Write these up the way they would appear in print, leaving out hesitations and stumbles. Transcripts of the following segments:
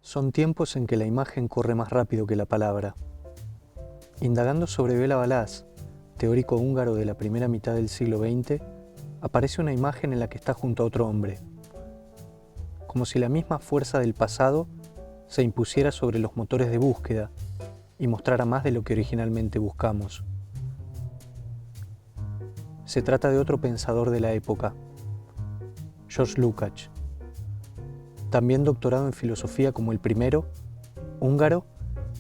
Son tiempos en que la imagen corre más rápido que la palabra. Indagando sobre Béla Balázs, teórico húngaro de la primera mitad del siglo XX, aparece una imagen en la que está junto a otro hombre. Como si la misma fuerza del pasado se impusiera sobre los motores de búsqueda y mostrara más de lo que originalmente buscamos. Se trata de otro pensador de la época, George Lukács, también doctorado en filosofía como el primero, húngaro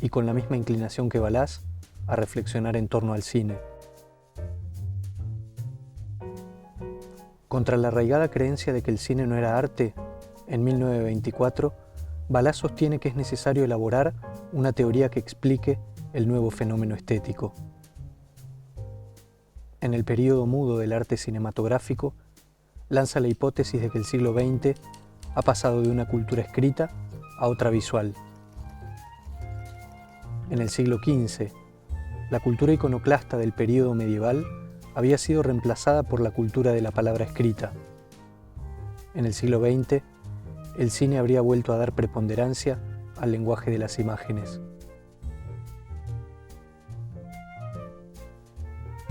y con la misma inclinación que Balázs a reflexionar en torno al cine. Contra la arraigada creencia de que el cine no era arte, en 1924, Balázs sostiene que es necesario elaborar una teoría que explique el nuevo fenómeno estético. En el período mudo del arte cinematográfico, lanza la hipótesis de que el siglo XX ha pasado de una cultura escrita a otra visual. En el siglo XV, la cultura iconoclasta del período medieval había sido reemplazada por la cultura de la palabra escrita. En el siglo XX, el cine habría vuelto a dar preponderancia al lenguaje de las imágenes.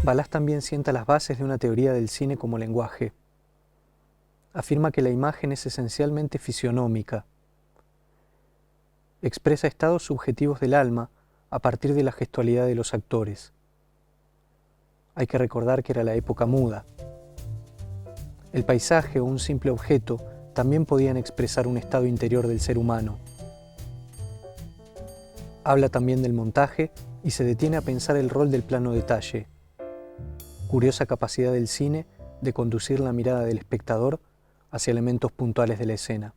Balázs también sienta las bases de una teoría del cine como lenguaje. Afirma que la imagen es esencialmente fisionómica. Expresa estados subjetivos del alma a partir de la gestualidad de los actores. Hay que recordar que era la época muda. El paisaje o un simple objeto también podían expresar un estado interior del ser humano. Habla también del montaje y se detiene a pensar el rol del plano detalle. Curiosa capacidad del cine de conducir la mirada del espectador hacia elementos puntuales de la escena.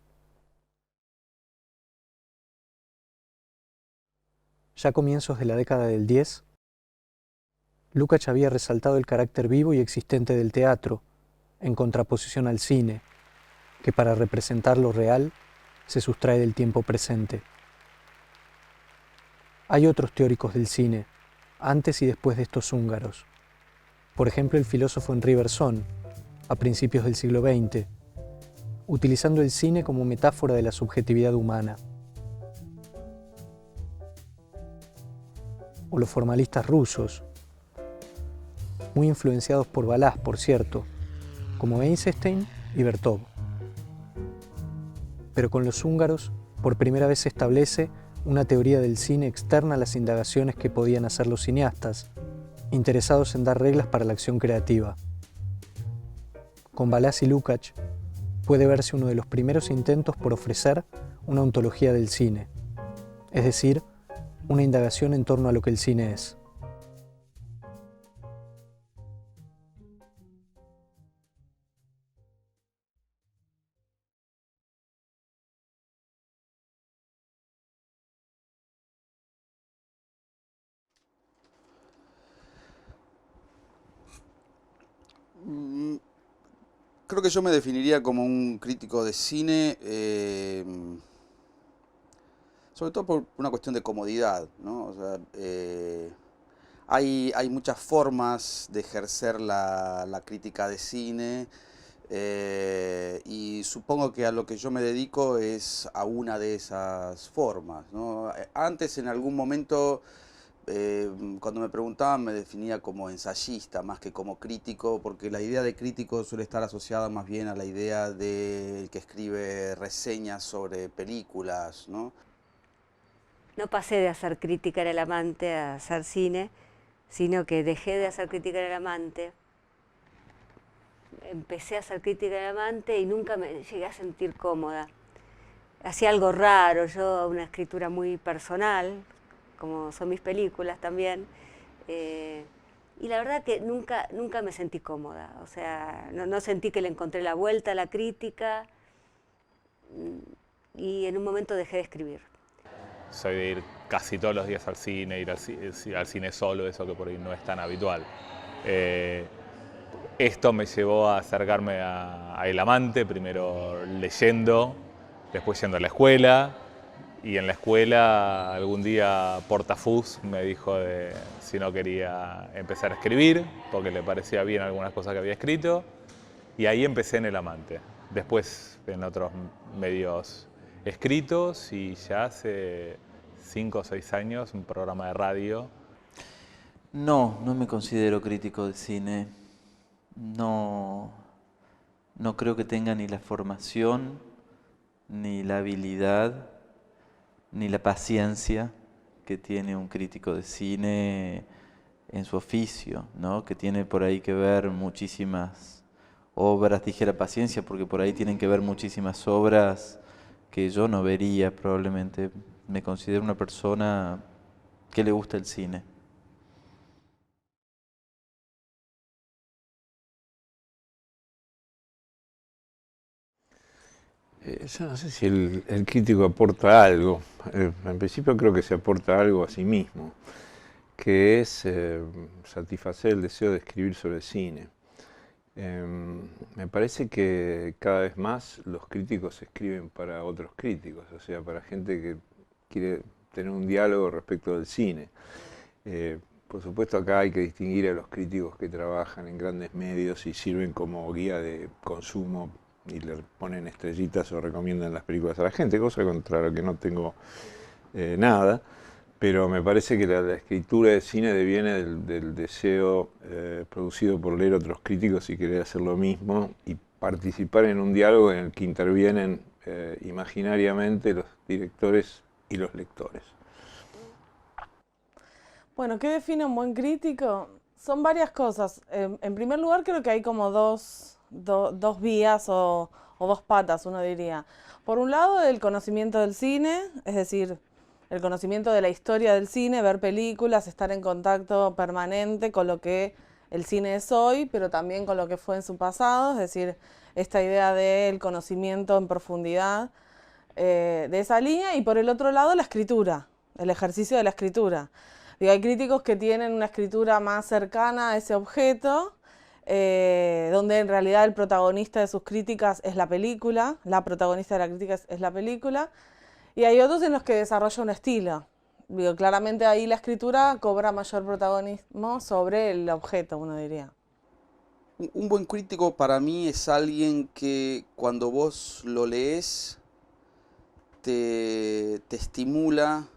Ya a comienzos de la década del 10, Lukács había resaltado el carácter vivo y existente del teatro, en contraposición al cine, que para representar lo real se sustrae del tiempo presente. Hay otros teóricos del cine, antes y después de estos húngaros. Por ejemplo, el filósofo Henri Bergson, a principios del siglo XX, utilizando el cine como metáfora de la subjetividad humana. O los formalistas rusos, muy influenciados por Balázs, por cierto, como Eisenstein y Bertov. Pero con los húngaros, por primera vez se establece una teoría del cine externa a las indagaciones que podían hacer los cineastas, interesados en dar reglas para la acción creativa. Con Balázs y Lukács puede verse uno de los primeros intentos por ofrecer una ontología del cine, es decir, una indagación en torno a lo que el cine es. Creo que yo me definiría como un crítico de cine, sobre todo por una cuestión de comodidad, ¿no? O sea, hay muchas formas de ejercer la crítica de cine, y supongo que a lo que yo me dedico es a una de esas formas, ¿no? Antes, en algún momento, cuando me preguntaban, me definía como ensayista más que como crítico, porque la idea de crítico suele estar asociada más bien a la idea del que escribe reseñas sobre películas, ¿no? No pasé de hacer crítica en El Amante a hacer cine, sino que dejé de hacer crítica en El Amante, empecé a hacer crítica en El Amante y nunca me llegué a sentir cómoda. Hacía algo raro, yo una escritura muy personal, como son mis películas también, y la verdad que nunca me sentí cómoda, o sea, no sentí que le encontré la vuelta a la crítica, y en un momento dejé de escribir. Soy de ir casi todos los días al cine, ir al cine solo, eso que por ahí no es tan habitual. Esto me llevó a acercarme a El Amante, primero leyendo, después yendo a la escuela, y en la escuela algún día Portafus me dijo si no quería empezar a escribir, porque le parecía bien algunas cosas que había escrito, y ahí empecé en El Amante. Después en otros medios escritos y ya hace 5 o 6 años un programa de radio. No, no me considero crítico de cine. No creo que tenga ni la formación, ni la habilidad, ni la paciencia que tiene un crítico de cine en su oficio, ¿no? Que tiene por ahí que ver muchísimas obras, dije la paciencia porque por ahí tienen que ver muchísimas obras que yo no vería probablemente. Me considero una persona que le gusta el cine. Yo no sé si el crítico aporta algo. En principio creo que se aporta algo a sí mismo, que es satisfacer el deseo de escribir sobre cine. Me parece que cada vez más los críticos escriben para otros críticos, o sea, para gente que quiere tener un diálogo respecto del cine. Por supuesto acá hay que distinguir a los críticos que trabajan en grandes medios y sirven como guía de consumo y le ponen estrellitas o recomiendan las películas a la gente, cosa contra la que no tengo nada, pero me parece que la escritura de cine deviene del deseo producido por leer otros críticos y querer hacer lo mismo y participar en un diálogo en el que intervienen imaginariamente los directores y los lectores. Bueno, ¿qué define un buen crítico? Son varias cosas. En primer lugar, creo que hay como dos vías o dos patas, uno diría. Por un lado, el conocimiento del cine, es decir, el conocimiento de la historia del cine, ver películas, estar en contacto permanente con lo que el cine es hoy, pero también con lo que fue en su pasado, es decir, esta idea del conocimiento en profundidad de esa línea. Y por el otro lado, la escritura, el ejercicio de la escritura. Digo, hay críticos que tienen una escritura más cercana a ese objeto, donde en realidad el protagonista de sus críticas es la película, la protagonista de la crítica es la película, y hay otros en los que desarrolla un estilo. Digo, claramente ahí la escritura cobra mayor protagonismo sobre el objeto, uno diría. Un buen crítico para mí es alguien que cuando vos lo lees te estimula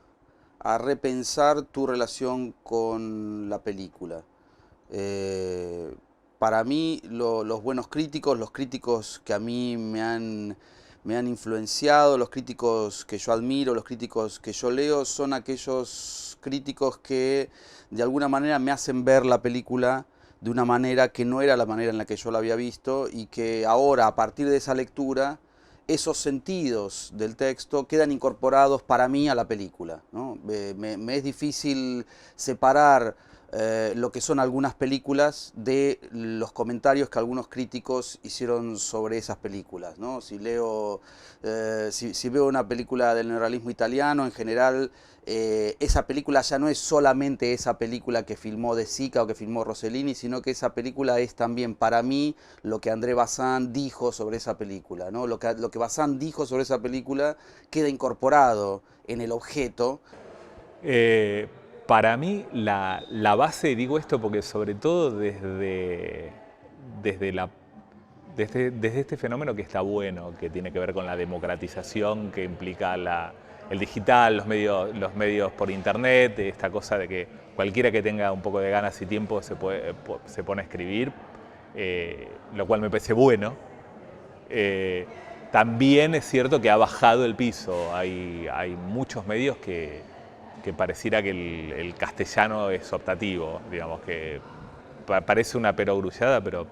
a repensar tu relación con la película. Para mí los buenos críticos, los críticos que a mí me han influenciado, los críticos que yo admiro, los críticos que yo leo, son aquellos críticos que de alguna manera me hacen ver la película de una manera que no era la manera en la que yo la había visto y que ahora, a partir de esa lectura, esos sentidos del texto quedan incorporados para mí a la película, ¿no? Me es difícil separar lo que son algunas películas de los comentarios que algunos críticos hicieron sobre esas películas, ¿no? Si veo una película del neorrealismo italiano, en general esa película ya no es solamente esa película que filmó De Sica o que filmó Rossellini, sino que esa película es también para mí lo que André Bazin dijo sobre esa película, ¿no? Lo que Bazin dijo sobre esa película queda incorporado en el objeto. Para mí la base, digo esto porque sobre todo desde este fenómeno que está bueno, que tiene que ver con la democratización que implica el digital, los medios por internet, esta cosa de que cualquiera que tenga un poco de ganas y tiempo se pone a escribir, lo cual me parece bueno. También es cierto que ha bajado el piso, hay muchos medios que pareciera que el castellano es optativo, digamos, que parece una perogrullada, pero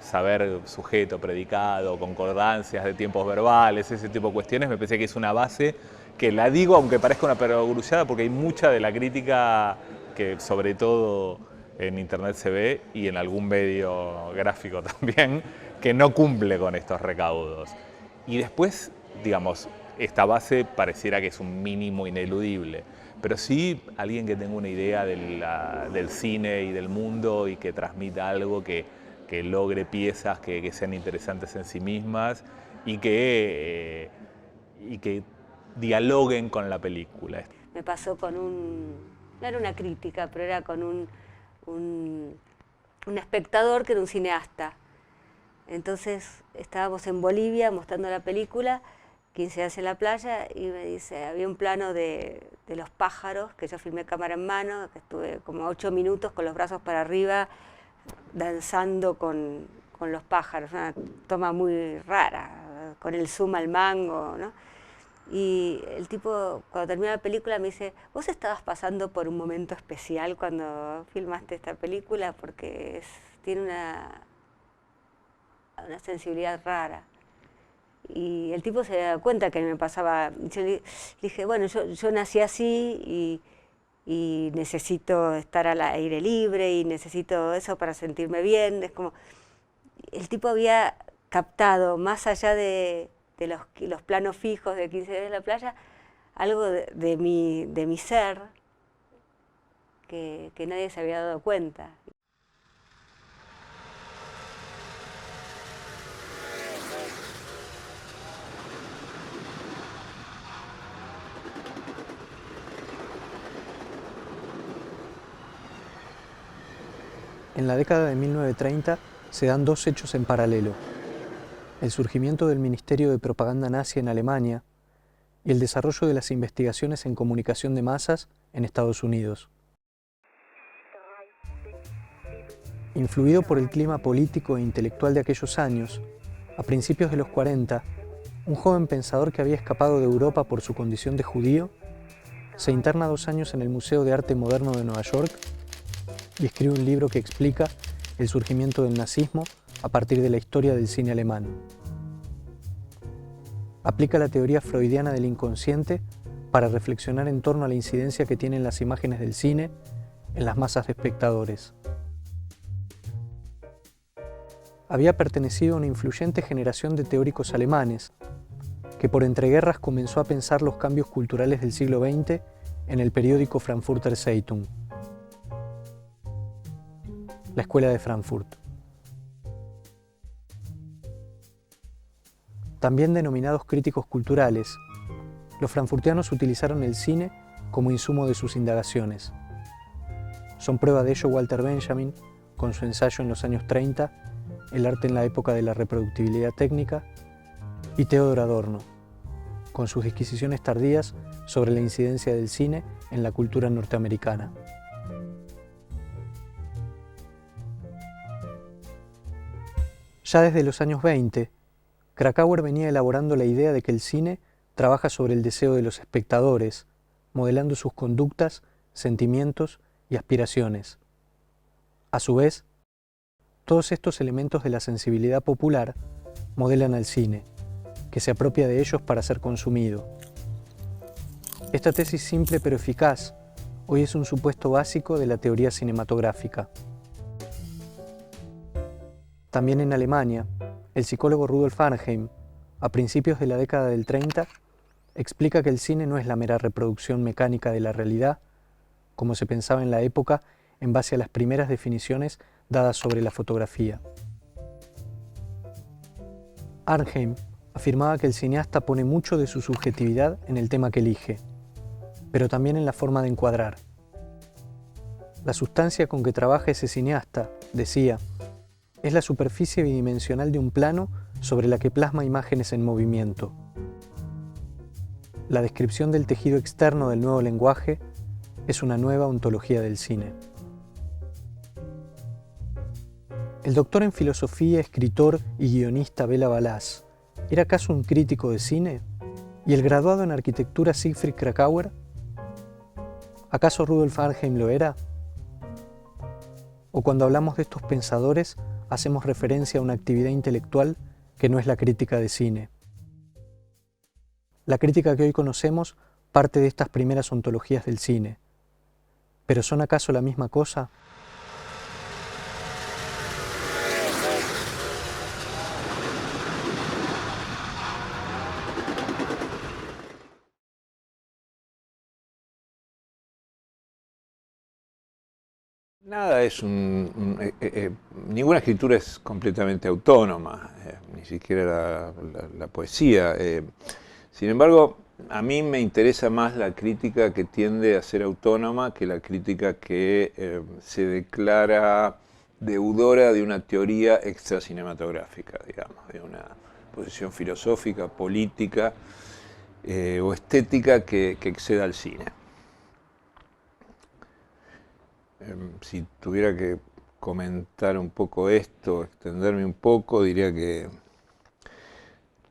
saber sujeto, predicado, concordancias de tiempos verbales, ese tipo de cuestiones, me parece que es una base que la digo aunque parezca una perogrullada porque hay mucha de la crítica que sobre todo en internet se ve y en algún medio gráfico también, que no cumple con estos recaudos. Y después, digamos, esta base pareciera que es un mínimo ineludible, pero sí alguien que tenga una idea del cine y del mundo y que transmita algo que logre piezas que sean interesantes en sí mismas y que dialoguen con la película. Me pasó con no era una crítica, pero era con un espectador que era un cineasta. Entonces estábamos en Bolivia mostrando la película 15 días en la playa y me dice, había un plano de los pájaros, que yo filmé cámara en mano, que estuve como 8 minutos con los brazos para arriba, danzando con los pájaros, una toma muy rara, con el zoom al mango, ¿no? Y el tipo, cuando termina la película, me dice, ¿vos estabas pasando por un momento especial cuando filmaste esta película? Porque tiene una sensibilidad rara. Y el tipo se da cuenta que me pasaba. Yo le dije, bueno, yo nací así y necesito estar al aire libre y necesito eso para sentirme bien. Es como, el tipo había captado, más allá de los planos fijos de 15 días en la playa, algo de mi ser que nadie se había dado cuenta. En la década de 1930 se dan dos hechos en paralelo: el surgimiento del Ministerio de Propaganda Nazi en Alemania y el desarrollo de las investigaciones en comunicación de masas en Estados Unidos. Influido por el clima político e intelectual de aquellos años, a principios de los 40, un joven pensador que había escapado de Europa por su condición de judío se interna 2 años en el Museo de Arte Moderno de Nueva York y escribe un libro que explica el surgimiento del nazismo a partir de la historia del cine alemán. Aplica la teoría freudiana del inconsciente para reflexionar en torno a la incidencia que tienen las imágenes del cine en las masas de espectadores. Había pertenecido a una influyente generación de teóricos alemanes que por entreguerras comenzó a pensar los cambios culturales del siglo XX en el periódico Frankfurter Zeitung, la Escuela de Frankfurt. También denominados críticos culturales, los frankfurtianos utilizaron el cine como insumo de sus indagaciones. Son prueba de ello Walter Benjamin, con su ensayo en los años 30, El arte en la época de la reproductibilidad técnica, y Theodor Adorno, con sus disquisiciones tardías sobre la incidencia del cine en la cultura norteamericana. Ya desde los años 20, Krakauer venía elaborando la idea de que el cine trabaja sobre el deseo de los espectadores, modelando sus conductas, sentimientos y aspiraciones. A su vez, todos estos elementos de la sensibilidad popular modelan al cine, que se apropia de ellos para ser consumido. Esta tesis simple pero eficaz hoy es un supuesto básico de la teoría cinematográfica. También en Alemania, el psicólogo Rudolf Arnheim, a principios de la década del 30, explica que el cine no es la mera reproducción mecánica de la realidad, como se pensaba en la época en base a las primeras definiciones dadas sobre la fotografía. Arnheim afirmaba que el cineasta pone mucho de su subjetividad en el tema que elige, pero también en la forma de encuadrar. La sustancia con que trabaja ese cineasta, decía, es la superficie bidimensional de un plano sobre la que plasma imágenes en movimiento. La descripción del tejido externo del nuevo lenguaje es una nueva ontología del cine. El doctor en filosofía, escritor y guionista Béla Balázs, ¿era acaso un crítico de cine? ¿Y el graduado en arquitectura Siegfried Krakauer? ¿Acaso Rudolf Arnheim lo era? ¿O cuando hablamos de estos pensadores, hacemos referencia a una actividad intelectual que no es la crítica de cine? La crítica que hoy conocemos parte de estas primeras ontologías del cine. ¿Pero son acaso la misma cosa? Nada es ninguna escritura es completamente autónoma, ni siquiera la poesía. Sin embargo, a mí me interesa más la crítica que tiende a ser autónoma que la crítica que se declara deudora de una teoría extracinematográfica, digamos, posición filosófica, política o estética que exceda al cine. Si tuviera que comentar un poco esto, extenderme un poco, diría que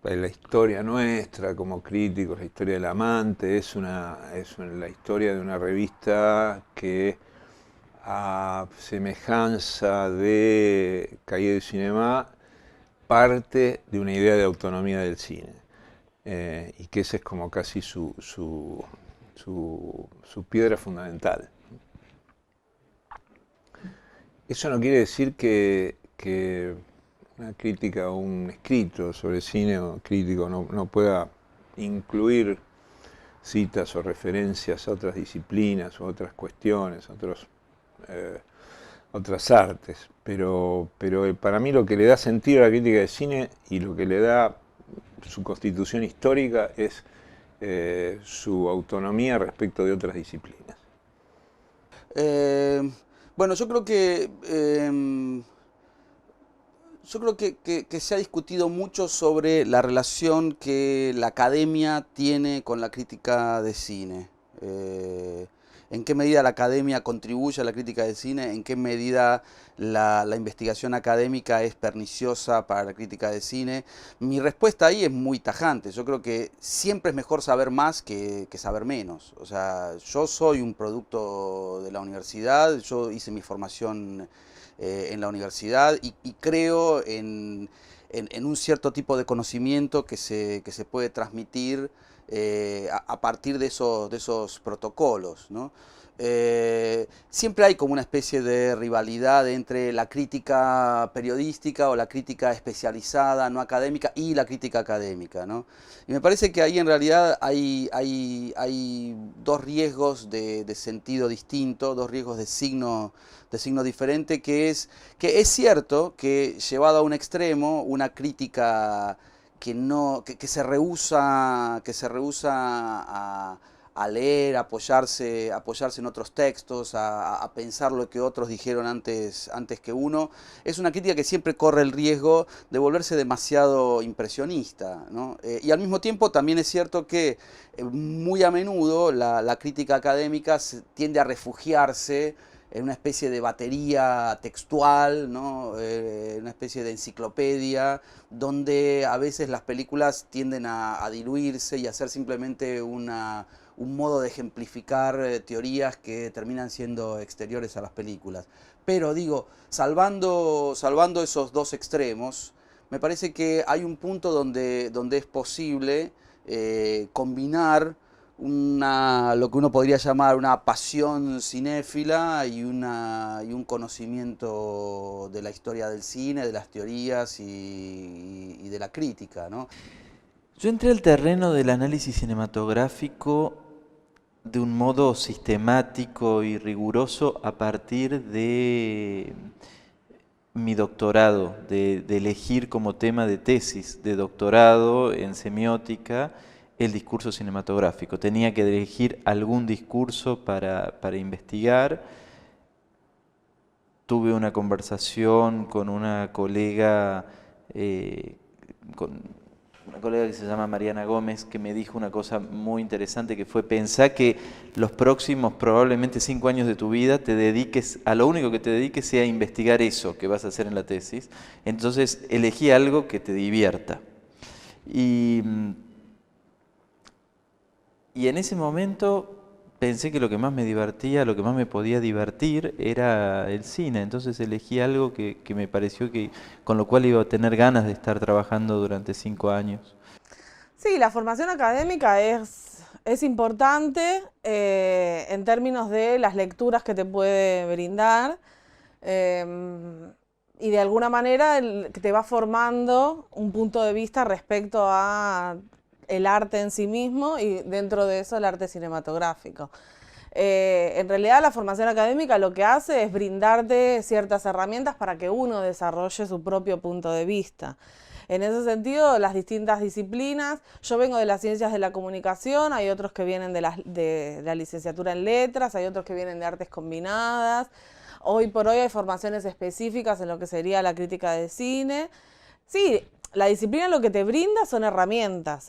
la historia nuestra como críticos, la historia del amante, es la historia de una revista que, a semejanza de Cahiers du Cinéma, parte de una idea de autonomía del cine, y que esa es como casi su piedra fundamental. Eso no quiere decir que una crítica o un escrito sobre cine o crítico no pueda incluir citas o referencias a otras disciplinas o otras cuestiones, otras artes, pero para mí lo que le da sentido a la crítica de cine y lo que le da su constitución histórica es su autonomía respecto de otras disciplinas. Bueno, yo creo que se ha discutido mucho sobre la relación que la academia tiene con la crítica de cine. En qué medida la academia contribuye a la crítica de cine, en qué medida la investigación académica es perniciosa para la crítica de cine. Mi respuesta ahí es muy tajante. Yo creo que siempre es mejor saber más que saber menos. O sea, yo soy un producto de la universidad, yo hice mi formación en la universidad y creo en un cierto tipo de conocimiento que se puede transmitir a partir de esos protocolos, ¿no? Siempre hay como una especie de rivalidad entre la crítica periodística o la crítica especializada, no académica, y la crítica académica, ¿no? Y me parece que ahí en realidad hay dos riesgos de sentido distinto, dos riesgos de signo diferente, que es cierto que llevado a un extremo, una crítica que se rehúsa a leer, a apoyarse en otros textos, a pensar lo que otros dijeron antes que uno, es una crítica que siempre corre el riesgo de volverse demasiado impresionista, ¿no? Y al mismo tiempo también es cierto que muy a menudo la crítica académica tiende a refugiarse en una especie de batería textual, ¿no? Una especie de enciclopedia, donde a veces las películas tienden a diluirse y a ser simplemente un modo de ejemplificar teorías que terminan siendo exteriores a las películas. Pero digo, salvando esos dos extremos, me parece que hay un punto donde es posible combinar lo que uno podría llamar una pasión cinéfila y un conocimiento de la historia del cine, de las teorías y de la crítica, ¿no? Yo entré al terreno del análisis cinematográfico de un modo sistemático y riguroso a partir de mi doctorado, de elegir como tema de tesis de doctorado en semiótica el discurso cinematográfico. Tenía que elegir algún discurso para investigar. Tuve una conversación con una colega, que se llama Mariana Gómez, que me dijo una cosa muy interesante, que fue: pensá que los próximos probablemente 5 años de tu vida te dediques, a lo único que te dediques sea a investigar eso que vas a hacer en la tesis. Entonces elegí algo que te divierta. Y en ese momento pensé que lo que más me divertía, lo que más me podía divertir era el cine. Entonces elegí algo que me pareció que con lo cual iba a tener ganas de estar trabajando durante 5 años. Sí, la formación académica es importante en términos de las lecturas que te puede brindar y de alguna manera que te va formando un punto de vista respecto a el arte en sí mismo y dentro de eso el arte cinematográfico. En realidad la formación académica lo que hace es brindarte ciertas herramientas para que uno desarrolle su propio punto de vista. En ese sentido, las distintas disciplinas, yo vengo de las ciencias de la comunicación, hay otros que vienen de la licenciatura en letras, hay otros que vienen de artes combinadas. Hoy por hoy hay formaciones específicas en lo que sería la crítica de cine. Sí, la disciplina lo que te brinda son herramientas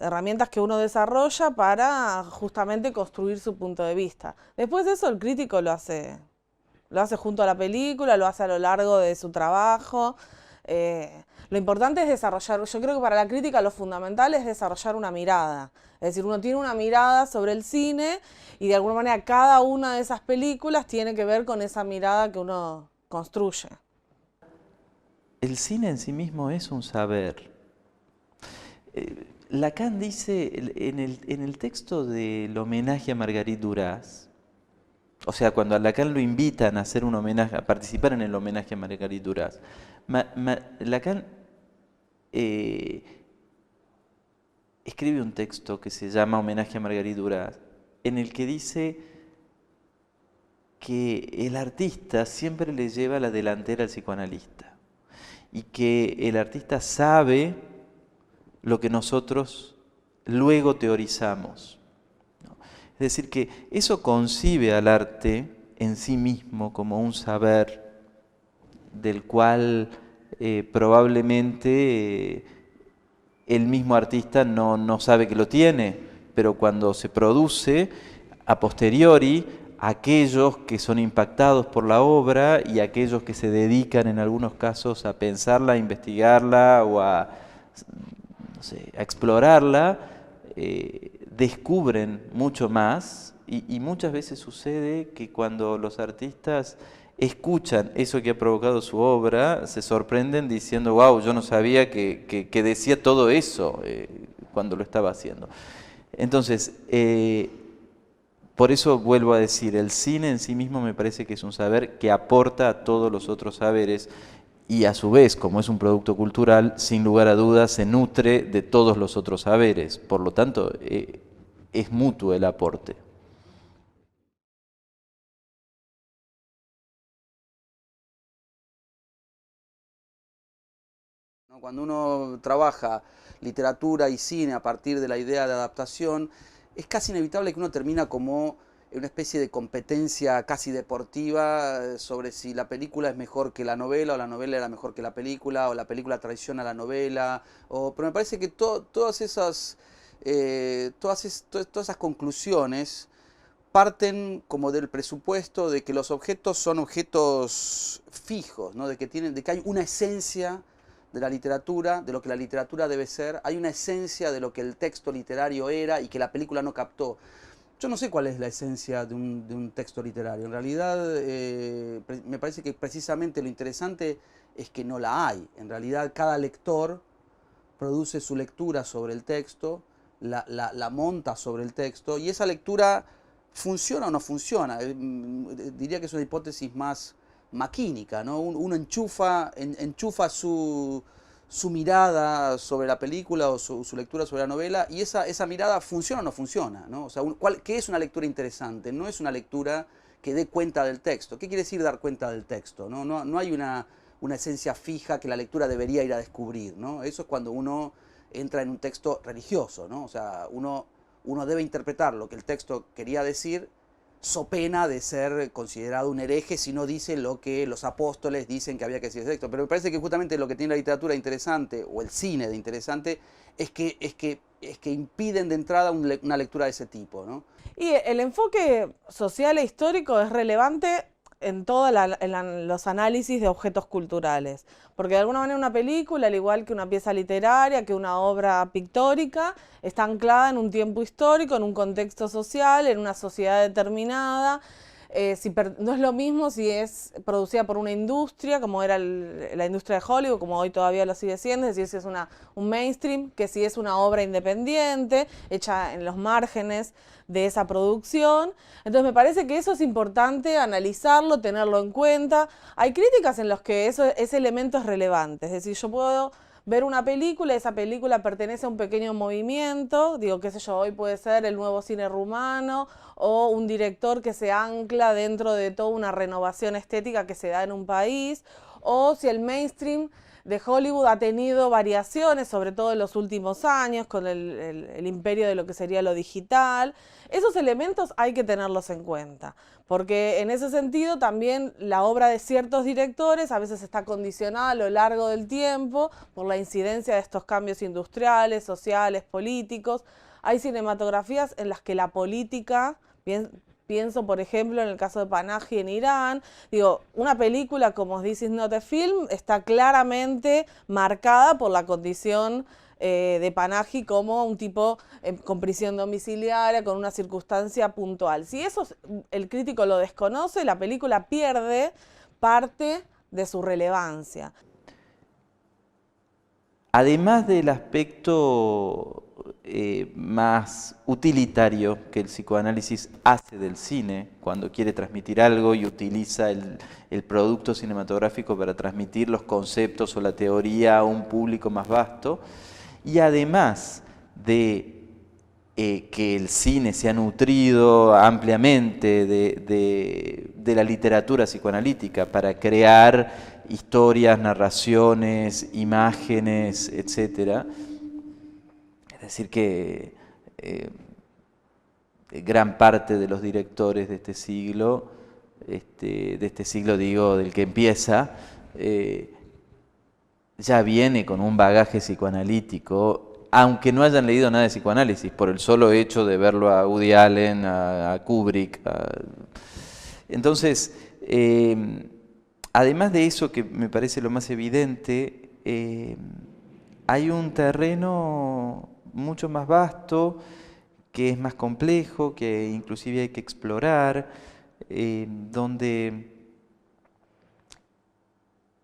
que uno desarrolla para justamente construir su punto de vista. Después de eso el crítico lo hace junto a la película, lo hace a lo largo de su trabajo. Lo importante es desarrollar, yo creo que para la crítica lo fundamental es desarrollar una mirada. Es decir, uno tiene una mirada sobre el cine y de alguna manera cada una de esas películas tiene que ver con esa mirada que uno construye. El cine en sí mismo es un saber. Lacan dice en el texto del homenaje a Marguerite Duras, o sea, cuando a Lacan lo invitan a hacer un homenaje, a participar en el homenaje a Marguerite Duras, Lacan escribe un texto que se llama Homenaje a Marguerite Duras, en el que dice que el artista siempre le lleva la delantera al psicoanalista y que el artista sabe lo que nosotros luego teorizamos. Es decir, que eso concibe al arte en sí mismo como un saber del cual probablemente el mismo artista no sabe que lo tiene, pero cuando se produce, a posteriori, aquellos que son impactados por la obra y aquellos que se dedican en algunos casos a pensarla, a investigarla o a explorarla, descubren mucho más y muchas veces sucede que cuando los artistas escuchan eso que ha provocado su obra, se sorprenden diciendo, wow, yo no sabía que decía todo eso cuando lo estaba haciendo. Entonces, por eso vuelvo a decir, el cine en sí mismo me parece que es un saber que aporta a todos los otros saberes y a su vez, como es un producto cultural, sin lugar a dudas se nutre de todos los otros saberes. Por lo tanto, es mutuo el aporte. Cuando uno trabaja literatura y cine a partir de la idea de adaptación, es casi inevitable que uno termina como en una especie de competencia casi deportiva sobre si la película es mejor que la novela, o la novela era mejor que la película, o la película traiciona a la novela. Pero me parece que todas esas conclusiones parten como del presupuesto de que los objetos son objetos fijos, ¿no? de que hay una esencia de la literatura, de lo que la literatura debe ser, hay una esencia de lo que el texto literario era y que la película no captó. Yo no sé cuál es la esencia de un texto literario. En realidad, me parece que precisamente lo interesante es que no la hay. En realidad, cada lector produce su lectura sobre el texto, la monta sobre el texto, y esa lectura funciona o no funciona. Diría que es una hipótesis más maquínica, ¿no? Uno enchufa su mirada sobre la película o su lectura sobre la novela, y esa mirada funciona o no funciona, ¿no? O sea, ¿qué es una lectura interesante? No es una lectura que dé cuenta del texto. ¿Qué quiere decir dar cuenta del texto? No hay una esencia fija que la lectura debería ir a descubrir, ¿no? Eso es cuando uno entra en un texto religioso, ¿no? O sea, uno debe interpretar lo que el texto quería decir, so pena de ser considerado un hereje si no dice lo que los apóstoles dicen que había que decir ese texto. Pero me parece que justamente lo que tiene la literatura interesante, o el cine de interesante, es que impiden de entrada una lectura de ese tipo, ¿no? Y el enfoque social e histórico es relevante en todos los análisis de objetos culturales, porque de alguna manera una película, al igual que una pieza literaria, que una obra pictórica, está anclada en un tiempo histórico, en un contexto social, en una sociedad determinada. No es lo mismo si es producida por una industria, como era la industria de Hollywood, como hoy todavía lo sigue siendo, es decir, si es un mainstream, que si es una obra independiente, hecha en los márgenes de esa producción. Entonces me parece que eso es importante analizarlo, tenerlo en cuenta. Hay críticas en las que ese elemento es relevante, es decir, yo puedo ver una película, esa película pertenece a un pequeño movimiento, digo, qué sé yo, hoy puede ser el nuevo cine rumano o un director que se ancla dentro de toda una renovación estética que se da en un país, o si el mainstream de Hollywood ha tenido variaciones, sobre todo en los últimos años, con el imperio de lo que sería lo digital. Esos elementos hay que tenerlos en cuenta, porque en ese sentido también la obra de ciertos directores a veces está condicionada a lo largo del tiempo por la incidencia de estos cambios industriales, sociales, políticos. Hay cinematografías en las que la política, pienso por ejemplo en el caso de Panahi en Irán, digo, una película como This Is Not a Film está claramente marcada por la condición de Panahi como un tipo con prisión domiciliaria, con una circunstancia puntual. Si eso el crítico lo desconoce, la película pierde parte de su relevancia. Además del aspecto más utilitario que el psicoanálisis hace del cine, cuando quiere transmitir algo y utiliza el producto cinematográfico para transmitir los conceptos o la teoría a un público más vasto, y además de que el cine se ha nutrido ampliamente de la literatura psicoanalítica para crear historias, narraciones, imágenes, etc. Es decir que gran parte de los directores de este siglo digo, del que empieza, ya viene con un bagaje psicoanalítico, aunque no hayan leído nada de psicoanálisis, por el solo hecho de verlo a Woody Allen, a Kubrick. Entonces, además de eso que me parece lo más evidente, hay un terreno mucho más vasto, que es más complejo, que inclusive hay que explorar, donde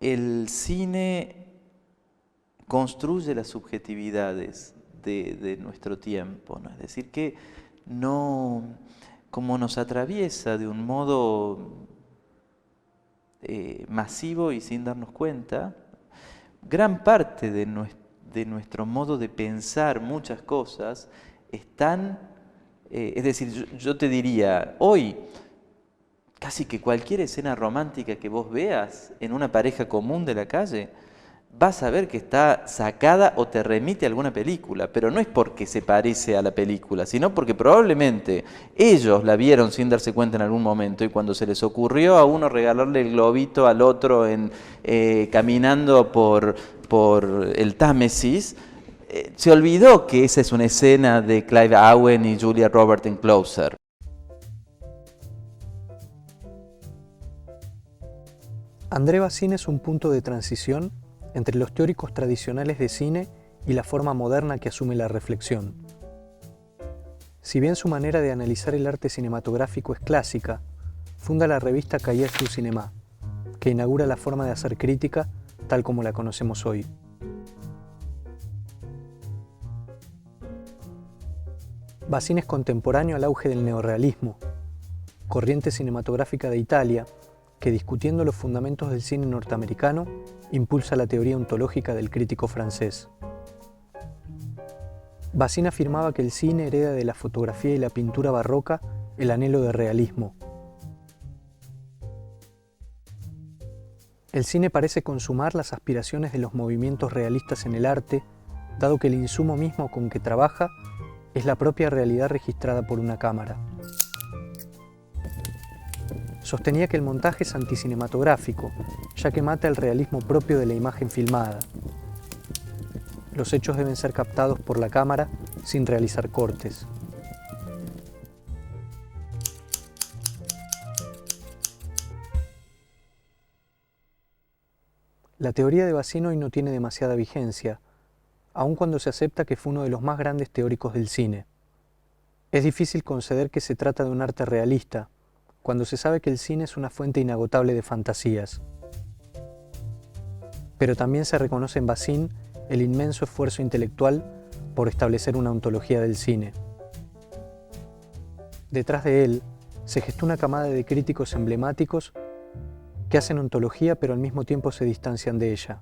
el cine construye las subjetividades de nuestro tiempo, ¿no? Es decir, que no, como nos atraviesa de un modo masivo y sin darnos cuenta, gran parte de nuestro modo de pensar muchas cosas están, es decir, yo te diría, hoy casi que cualquier escena romántica que vos veas en una pareja común de la calle, vas a ver que está sacada o te remite a alguna película, pero no es porque se parece a la película, sino porque probablemente ellos la vieron sin darse cuenta en algún momento y cuando se les ocurrió a uno regalarle el globito al otro caminando por el Támesis, se olvidó que esa es una escena de Clive Owen y Julia Roberts en Closer. André Bazin es un punto de transición entre los teóricos tradicionales de cine y la forma moderna que asume la reflexión. Si bien su manera de analizar el arte cinematográfico es clásica, funda la revista Cahiers du Cinéma, que inaugura la forma de hacer crítica tal como la conocemos hoy. Bazin es contemporáneo al auge del neorrealismo, corriente cinematográfica de Italia, que discutiendo los fundamentos del cine norteamericano, impulsa la teoría ontológica del crítico francés. Bazin afirmaba que el cine hereda de la fotografía y la pintura barroca el anhelo de realismo. El cine parece consumar las aspiraciones de los movimientos realistas en el arte, dado que el insumo mismo con que trabaja es la propia realidad registrada por una cámara. Sostenía que el montaje es anticinematográfico, ya que mata el realismo propio de la imagen filmada. Los hechos deben ser captados por la cámara sin realizar cortes. La teoría de Bazin hoy no tiene demasiada vigencia, aun cuando se acepta que fue uno de los más grandes teóricos del cine. Es difícil conceder que se trata de un arte realista, cuando se sabe que el cine es una fuente inagotable de fantasías. Pero también se reconoce en Bazin el inmenso esfuerzo intelectual por establecer una ontología del cine. Detrás de él se gestó una camada de críticos emblemáticos que hacen ontología pero al mismo tiempo se distancian de ella.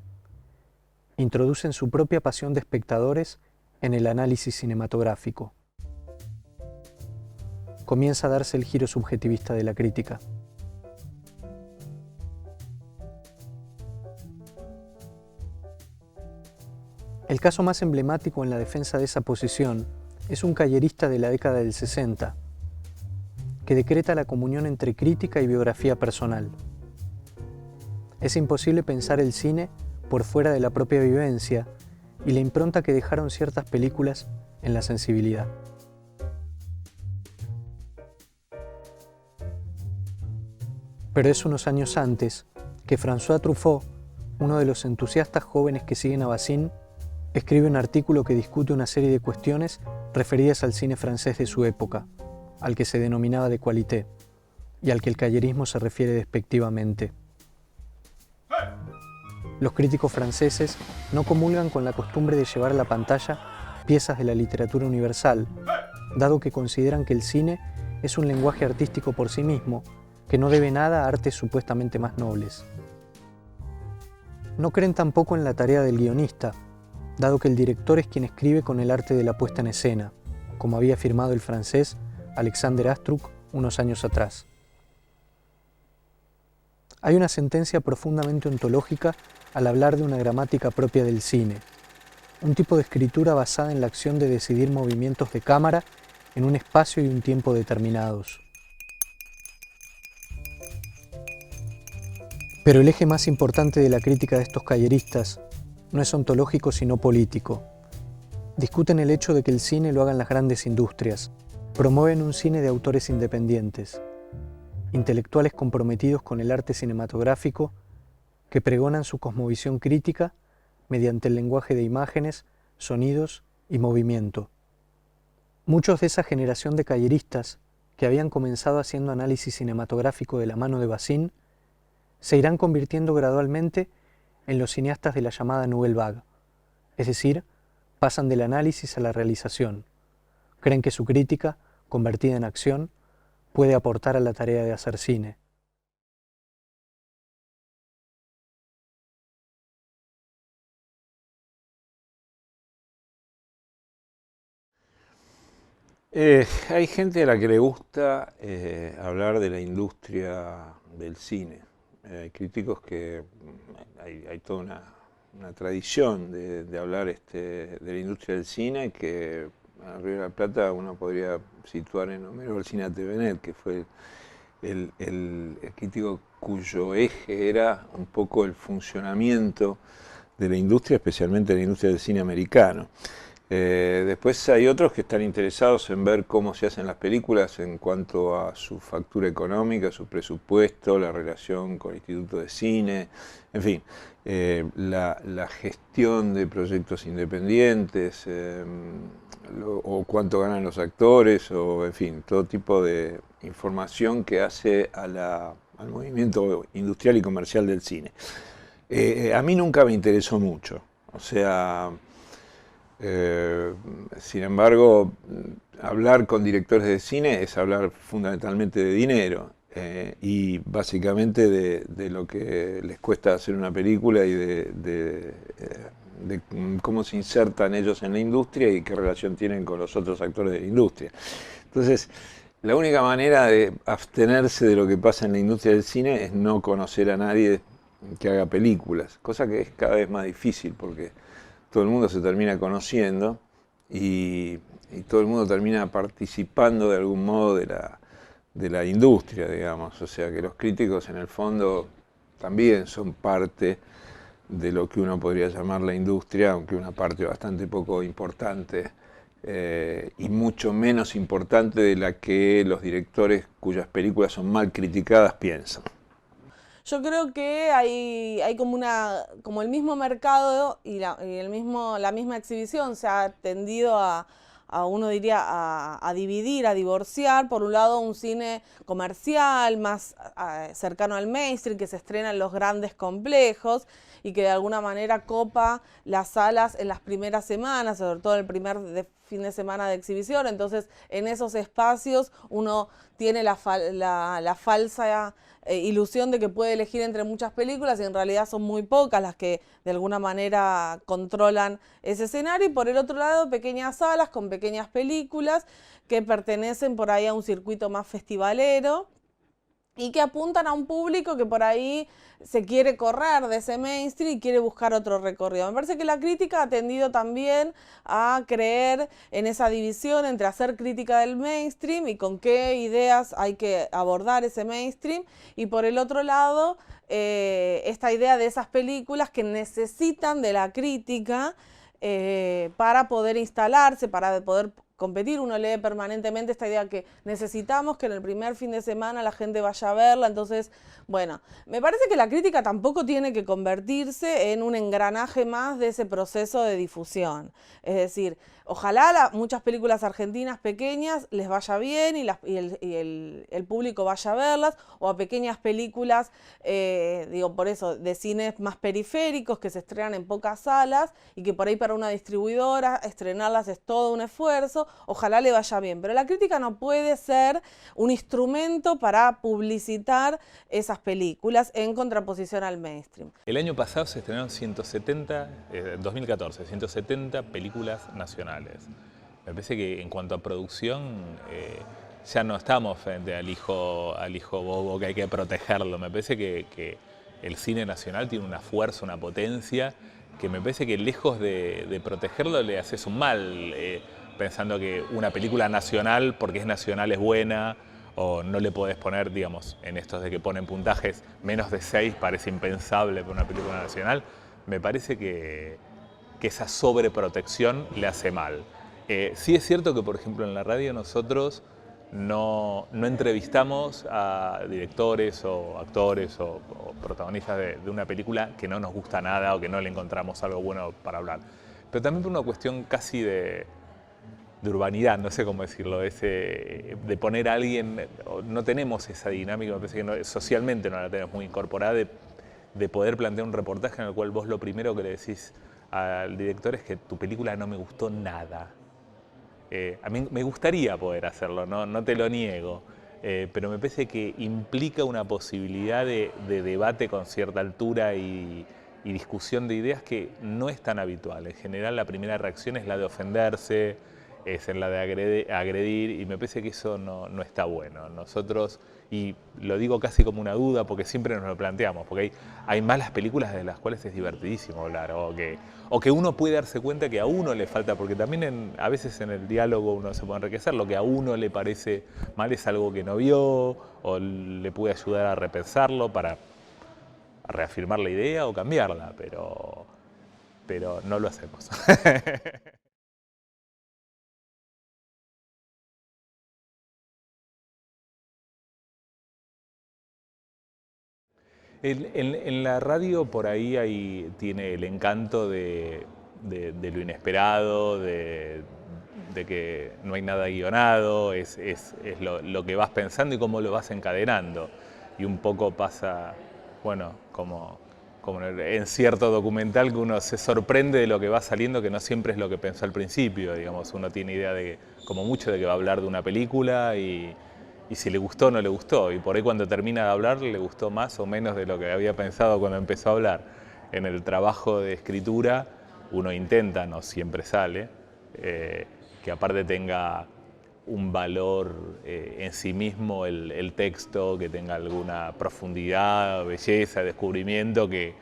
Introducen su propia pasión de espectadores en el análisis cinematográfico. Comienza a darse el giro subjetivista de la crítica. El caso más emblemático en la defensa de esa posición es un callerista de la década del 60, que decreta la comunión entre crítica y biografía personal. Es imposible pensar el cine por fuera de la propia vivencia y la impronta que dejaron ciertas películas en la sensibilidad. Pero es unos años antes que François Truffaut, uno de los entusiastas jóvenes que siguen a Bazin, escribe un artículo que discute una serie de cuestiones referidas al cine francés de su época, al que se denominaba de qualité, y al que el cayerismo se refiere despectivamente. Los críticos franceses no comulgan con la costumbre de llevar a la pantalla piezas de la literatura universal, dado que consideran que el cine es un lenguaje artístico por sí mismo, que no debe nada a artes supuestamente más nobles. No creen tampoco en la tarea del guionista, dado que el director es quien escribe con el arte de la puesta en escena, como había afirmado el francés Alexander Astruc unos años atrás. Hay una sentencia profundamente ontológica al hablar de una gramática propia del cine, un tipo de escritura basada en la acción de decidir movimientos de cámara en un espacio y un tiempo determinados. Pero el eje más importante de la crítica de estos cayeristas no es ontológico sino político. Discuten el hecho de que el cine lo hagan las grandes industrias, promueven un cine de autores independientes, intelectuales comprometidos con el arte cinematográfico que pregonan su cosmovisión crítica mediante el lenguaje de imágenes, sonidos y movimiento. Muchos de esa generación de cayeristas que habían comenzado haciendo análisis cinematográfico de la mano de Bazin se irán convirtiendo gradualmente en los cineastas de la llamada Nouvelle Vague, es decir, pasan del análisis a la realización. Creen que su crítica, convertida en acción, puede aportar a la tarea de hacer cine. Hay gente a la que le gusta hablar de la industria del cine. Hay críticos que hay toda una tradición de hablar de la industria del cine que en Río de la Plata uno podría situar en Homero Alsina-Tevenet, que fue el crítico cuyo eje era un poco el funcionamiento de la industria, especialmente la industria del cine americano. Después hay otros que están interesados en ver cómo se hacen las películas en cuanto a su factura económica, su presupuesto, la relación con el Instituto de Cine, en fin, la gestión de proyectos independientes, o cuánto ganan los actores, o en fin, todo tipo de información que hace al movimiento industrial y comercial del cine. A mí nunca me interesó mucho, o sea... sin embargo, hablar con directores de cine es hablar fundamentalmente de dinero y básicamente de lo que les cuesta hacer una película y de cómo se insertan ellos en la industria y qué relación tienen con los otros actores de la industria. Entonces, la única manera de abstenerse de lo que pasa en la industria del cine es no conocer a nadie que haga películas, cosa que es cada vez más difícil porque todo el mundo se termina conociendo y todo el mundo termina participando de algún modo de la industria, digamos. O sea que los críticos en el fondo también son parte de lo que uno podría llamar la industria, aunque una parte bastante poco importante y mucho menos importante de la que los directores cuyas películas son mal criticadas piensan. Yo creo que hay como el mismo mercado y la misma exhibición se ha tendido a uno diría a dividir, a divorciar, por un lado un cine comercial más cercano al mainstream que se estrena en los grandes complejos y que de alguna manera copa las salas en las primeras semanas, sobre todo el primer fin de semana de exhibición. Entonces en esos espacios uno tiene la falsa ilusión de que puede elegir entre muchas películas y en realidad son muy pocas las que de alguna manera controlan ese escenario, y por el otro lado pequeñas salas con pequeñas películas que pertenecen por ahí a un circuito más festivalero y que apuntan a un público que por ahí se quiere correr de ese mainstream y quiere buscar otro recorrido. Me parece que la crítica ha tendido también a creer en esa división entre hacer crítica del mainstream y con qué ideas hay que abordar ese mainstream, y por el otro lado, esta idea de esas películas que necesitan de la crítica para poder instalarse, para poder competir. Uno lee permanentemente esta idea que necesitamos que en el primer fin de semana la gente vaya a verla. Entonces, bueno, me parece que la crítica tampoco tiene que convertirse en un engranaje más de ese proceso de difusión. Es decir, ojalá muchas películas argentinas pequeñas les vaya bien y el público vaya a verlas, o a pequeñas películas, digo, por eso, de cines más periféricos que se estrenan en pocas salas y que por ahí para una distribuidora estrenarlas es todo un esfuerzo. Ojalá le vaya bien, pero la crítica no puede ser un instrumento para publicitar esas películas en contraposición al mainstream. El año pasado se estrenaron 2014, 170 películas nacionales. Me parece que en cuanto a producción ya no estamos frente al hijo bobo que hay que protegerlo. Me parece que el cine nacional tiene una fuerza, una potencia, que me parece que lejos de protegerlo le haces un mal. Pensando que una película nacional, porque es nacional, es buena, o no le podés poner, digamos, en estos de que ponen puntajes menos de 6, parece impensable para una película nacional. Me parece que esa sobreprotección le hace mal. Sí es cierto que, por ejemplo, en la radio nosotros no entrevistamos a directores o actores o protagonistas de una película que no nos gusta nada o que no le encontramos algo bueno para hablar. Pero también por una cuestión casi de urbanidad, no sé cómo decirlo, de poner a alguien, no tenemos esa dinámica, me parece que no, socialmente no la tenemos muy incorporada, de poder plantear un reportaje en el cual vos lo primero que le decís al director es que tu película no me gustó nada. A mí me gustaría poder hacerlo, no te lo niego, pero me parece que implica una posibilidad de debate con cierta altura y discusión de ideas que no es tan habitual. En general la primera reacción es la de ofenderse, es en la de agredir, y me parece que eso no está bueno. Nosotros, y lo digo casi como una duda porque siempre nos lo planteamos, porque hay malas películas de las cuales es divertidísimo hablar, o que uno puede darse cuenta que a uno le falta, porque también a veces en el diálogo uno se puede enriquecer, lo que a uno le parece mal es algo que no vio, o le puede ayudar a repensarlo para reafirmar la idea o cambiarla, pero no lo hacemos. En la radio por ahí tiene el encanto de lo inesperado, de que no hay nada guionado, es lo que vas pensando y cómo lo vas encadenando. Y un poco pasa, bueno, como en cierto documental, que uno se sorprende de lo que va saliendo, que no siempre es lo que pensó al principio. Digamos, uno tiene idea como mucho de que va a hablar de una película y si le gustó o no le gustó, y por ahí cuando termina de hablar le gustó más o menos de lo que había pensado cuando empezó a hablar. En el trabajo de escritura uno intenta, no siempre sale, que aparte tenga un valor en sí mismo el texto, que tenga alguna profundidad, belleza, descubrimiento, que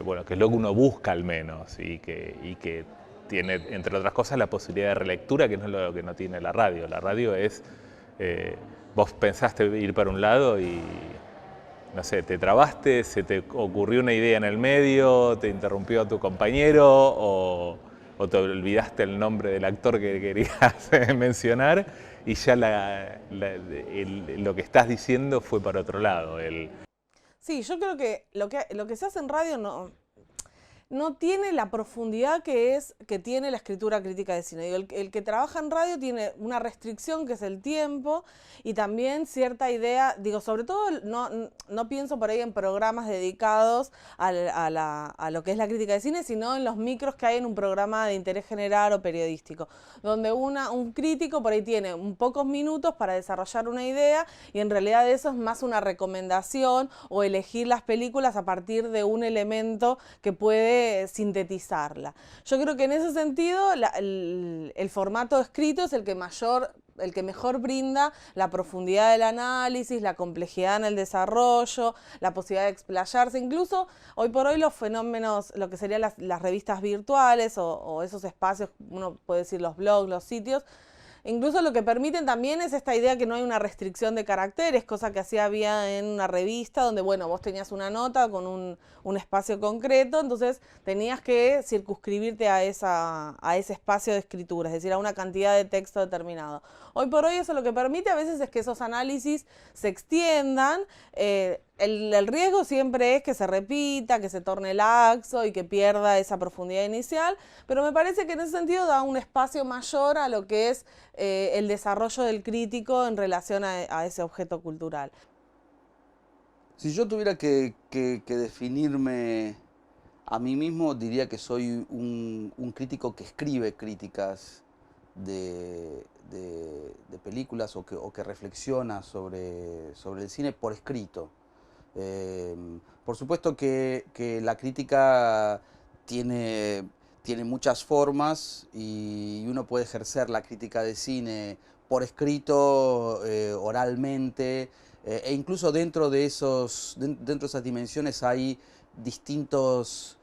bueno, que es lo que uno busca al menos, y que tiene, entre otras cosas, la posibilidad de relectura, que no es lo que no tiene la radio. La radio es... vos pensaste ir para un lado y, no sé, te trabaste, se te ocurrió una idea en el medio, te interrumpió a tu compañero o te olvidaste el nombre del actor que querías mencionar y ya lo que estás diciendo fue para otro lado. Sí, yo creo que lo que se hace en radio no tiene la profundidad que tiene la escritura crítica de cine. Digo, el que trabaja en radio tiene una restricción que es el tiempo y también cierta idea, digo, sobre todo no pienso por ahí en programas dedicados a lo que es la crítica de cine, sino en los micros que hay en un programa de interés general o periodístico, donde un crítico por ahí tiene pocos minutos para desarrollar una idea y en realidad eso es más una recomendación o elegir las películas a partir de un elemento que puede sintetizarla. Yo creo que en ese sentido el formato escrito es el que mayor el que mejor brinda la profundidad del análisis, la complejidad en el desarrollo, la posibilidad de explayarse. Incluso hoy por hoy los fenómenos, lo que serían las revistas virtuales o esos espacios, uno puede decir los blogs, los sitios, incluso lo que permiten también es esta idea que no hay una restricción de caracteres, cosa que así había en una revista donde, bueno, vos tenías una nota con un espacio concreto, entonces tenías que circunscribirte a ese espacio de escritura, es decir, a una cantidad de texto determinado. Hoy por hoy eso lo que permite a veces es que esos análisis se extiendan. El riesgo siempre es que se repita, que se torne laxo y que pierda esa profundidad inicial, pero me parece que en ese sentido da un espacio mayor a lo que es el desarrollo del crítico en relación a ese objeto cultural. Si yo tuviera que definirme a mí mismo, diría que soy un crítico que escribe críticas de películas o que reflexiona sobre el cine por escrito. Por supuesto que la crítica tiene muchas formas y uno puede ejercer la crítica de cine por escrito, oralmente, e incluso dentro de esas dimensiones hay distintos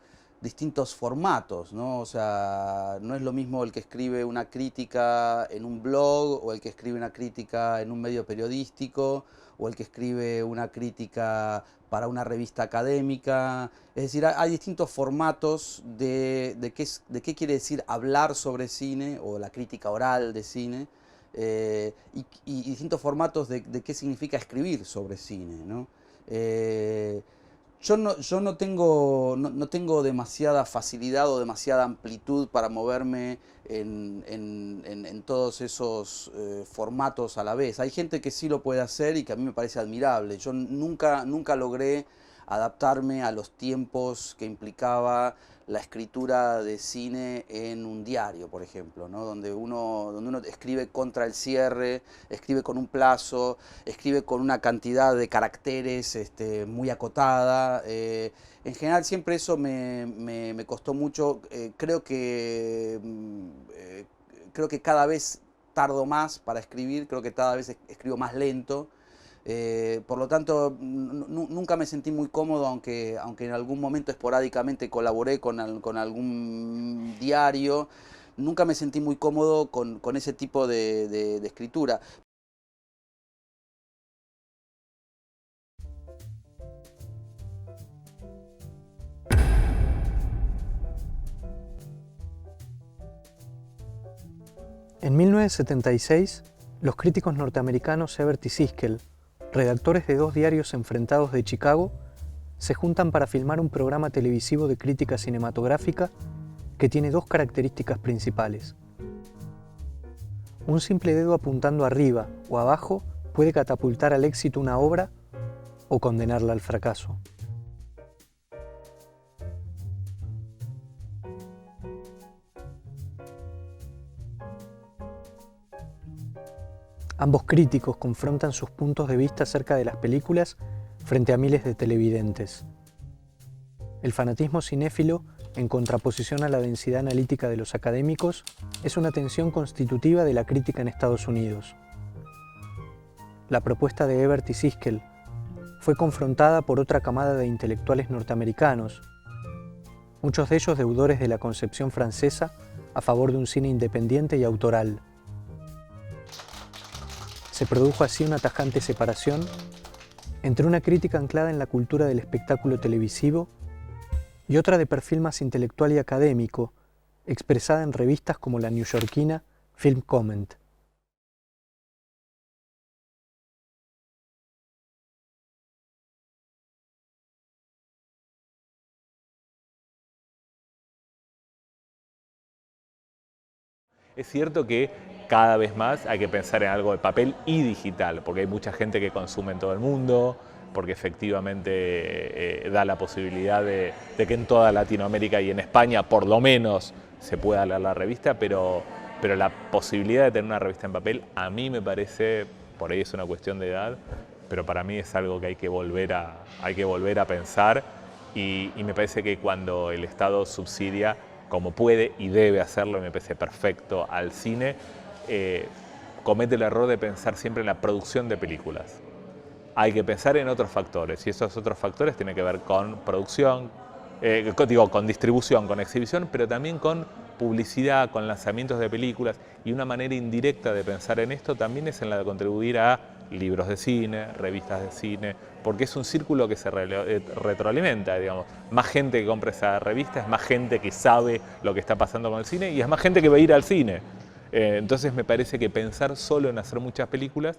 formatos, ¿no? O sea, no es lo mismo el que escribe una crítica en un blog o el que escribe una crítica en un medio periodístico o el que escribe una crítica para una revista académica. Es decir, hay distintos formatos de qué quiere decir hablar sobre cine o la crítica oral de cine, y distintos formatos de qué significa escribir sobre cine, ¿no? Yo no tengo demasiada facilidad o demasiada amplitud para moverme en todos esos formatos a la vez. Hay gente que sí lo puede hacer y que a mí me parece admirable. Yo nunca logré adaptarme a los tiempos que implicaba la escritura de cine en un diario, por ejemplo, ¿no? donde uno escribe contra el cierre, escribe con un plazo, escribe con una cantidad de caracteres muy acotada. En general siempre eso me costó mucho. Creo que cada vez tardo más para escribir, creo que cada vez escribo más lento. Por lo tanto, nunca me sentí muy cómodo, aunque en algún momento esporádicamente colaboré con algún diario, nunca me sentí muy cómodo con ese tipo de escritura. En 1976, los críticos norteamericanos Ebert y Siskel, redactores de dos diarios enfrentados de Chicago, se juntan para filmar un programa televisivo de crítica cinematográfica que tiene dos características principales. Un simple dedo apuntando arriba o abajo puede catapultar al éxito una obra o condenarla al fracaso. Ambos críticos confrontan sus puntos de vista acerca de las películas frente a miles de televidentes. El fanatismo cinéfilo, en contraposición a la densidad analítica de los académicos, es una tensión constitutiva de la crítica en Estados Unidos. La propuesta de Ebert y Siskel fue confrontada por otra camada de intelectuales norteamericanos, muchos de ellos deudores de la concepción francesa a favor de un cine independiente y autoral. Se produjo así una tajante separación entre una crítica anclada en la cultura del espectáculo televisivo y otra de perfil más intelectual y académico, expresada en revistas como la neoyorquina Film Comment. Es cierto que cada vez más hay que pensar en algo de papel y digital, porque hay mucha gente que consume en todo el mundo, porque efectivamente da la posibilidad de que en toda Latinoamérica y en España por lo menos se pueda leer la revista, pero la posibilidad de tener una revista en papel a mí me parece, por ahí es una cuestión de edad, pero para mí es algo que hay que volver a pensar y me parece que cuando el Estado subsidia como puede y debe hacerlo, me parece perfecto, al cine, comete el error de pensar siempre en la producción de películas. Hay que pensar en otros factores, y esos otros factores tienen que ver con producción, con distribución, con exhibición, pero también con publicidad, con lanzamientos de películas, y una manera indirecta de pensar en esto también es en la de contribuir a libros de cine, revistas de cine, porque es un círculo que se retroalimenta, digamos. Más gente que compra esa revista, es más gente que sabe lo que está pasando con el cine, y es más gente que va a ir al cine. Entonces me parece que pensar solo en hacer muchas películas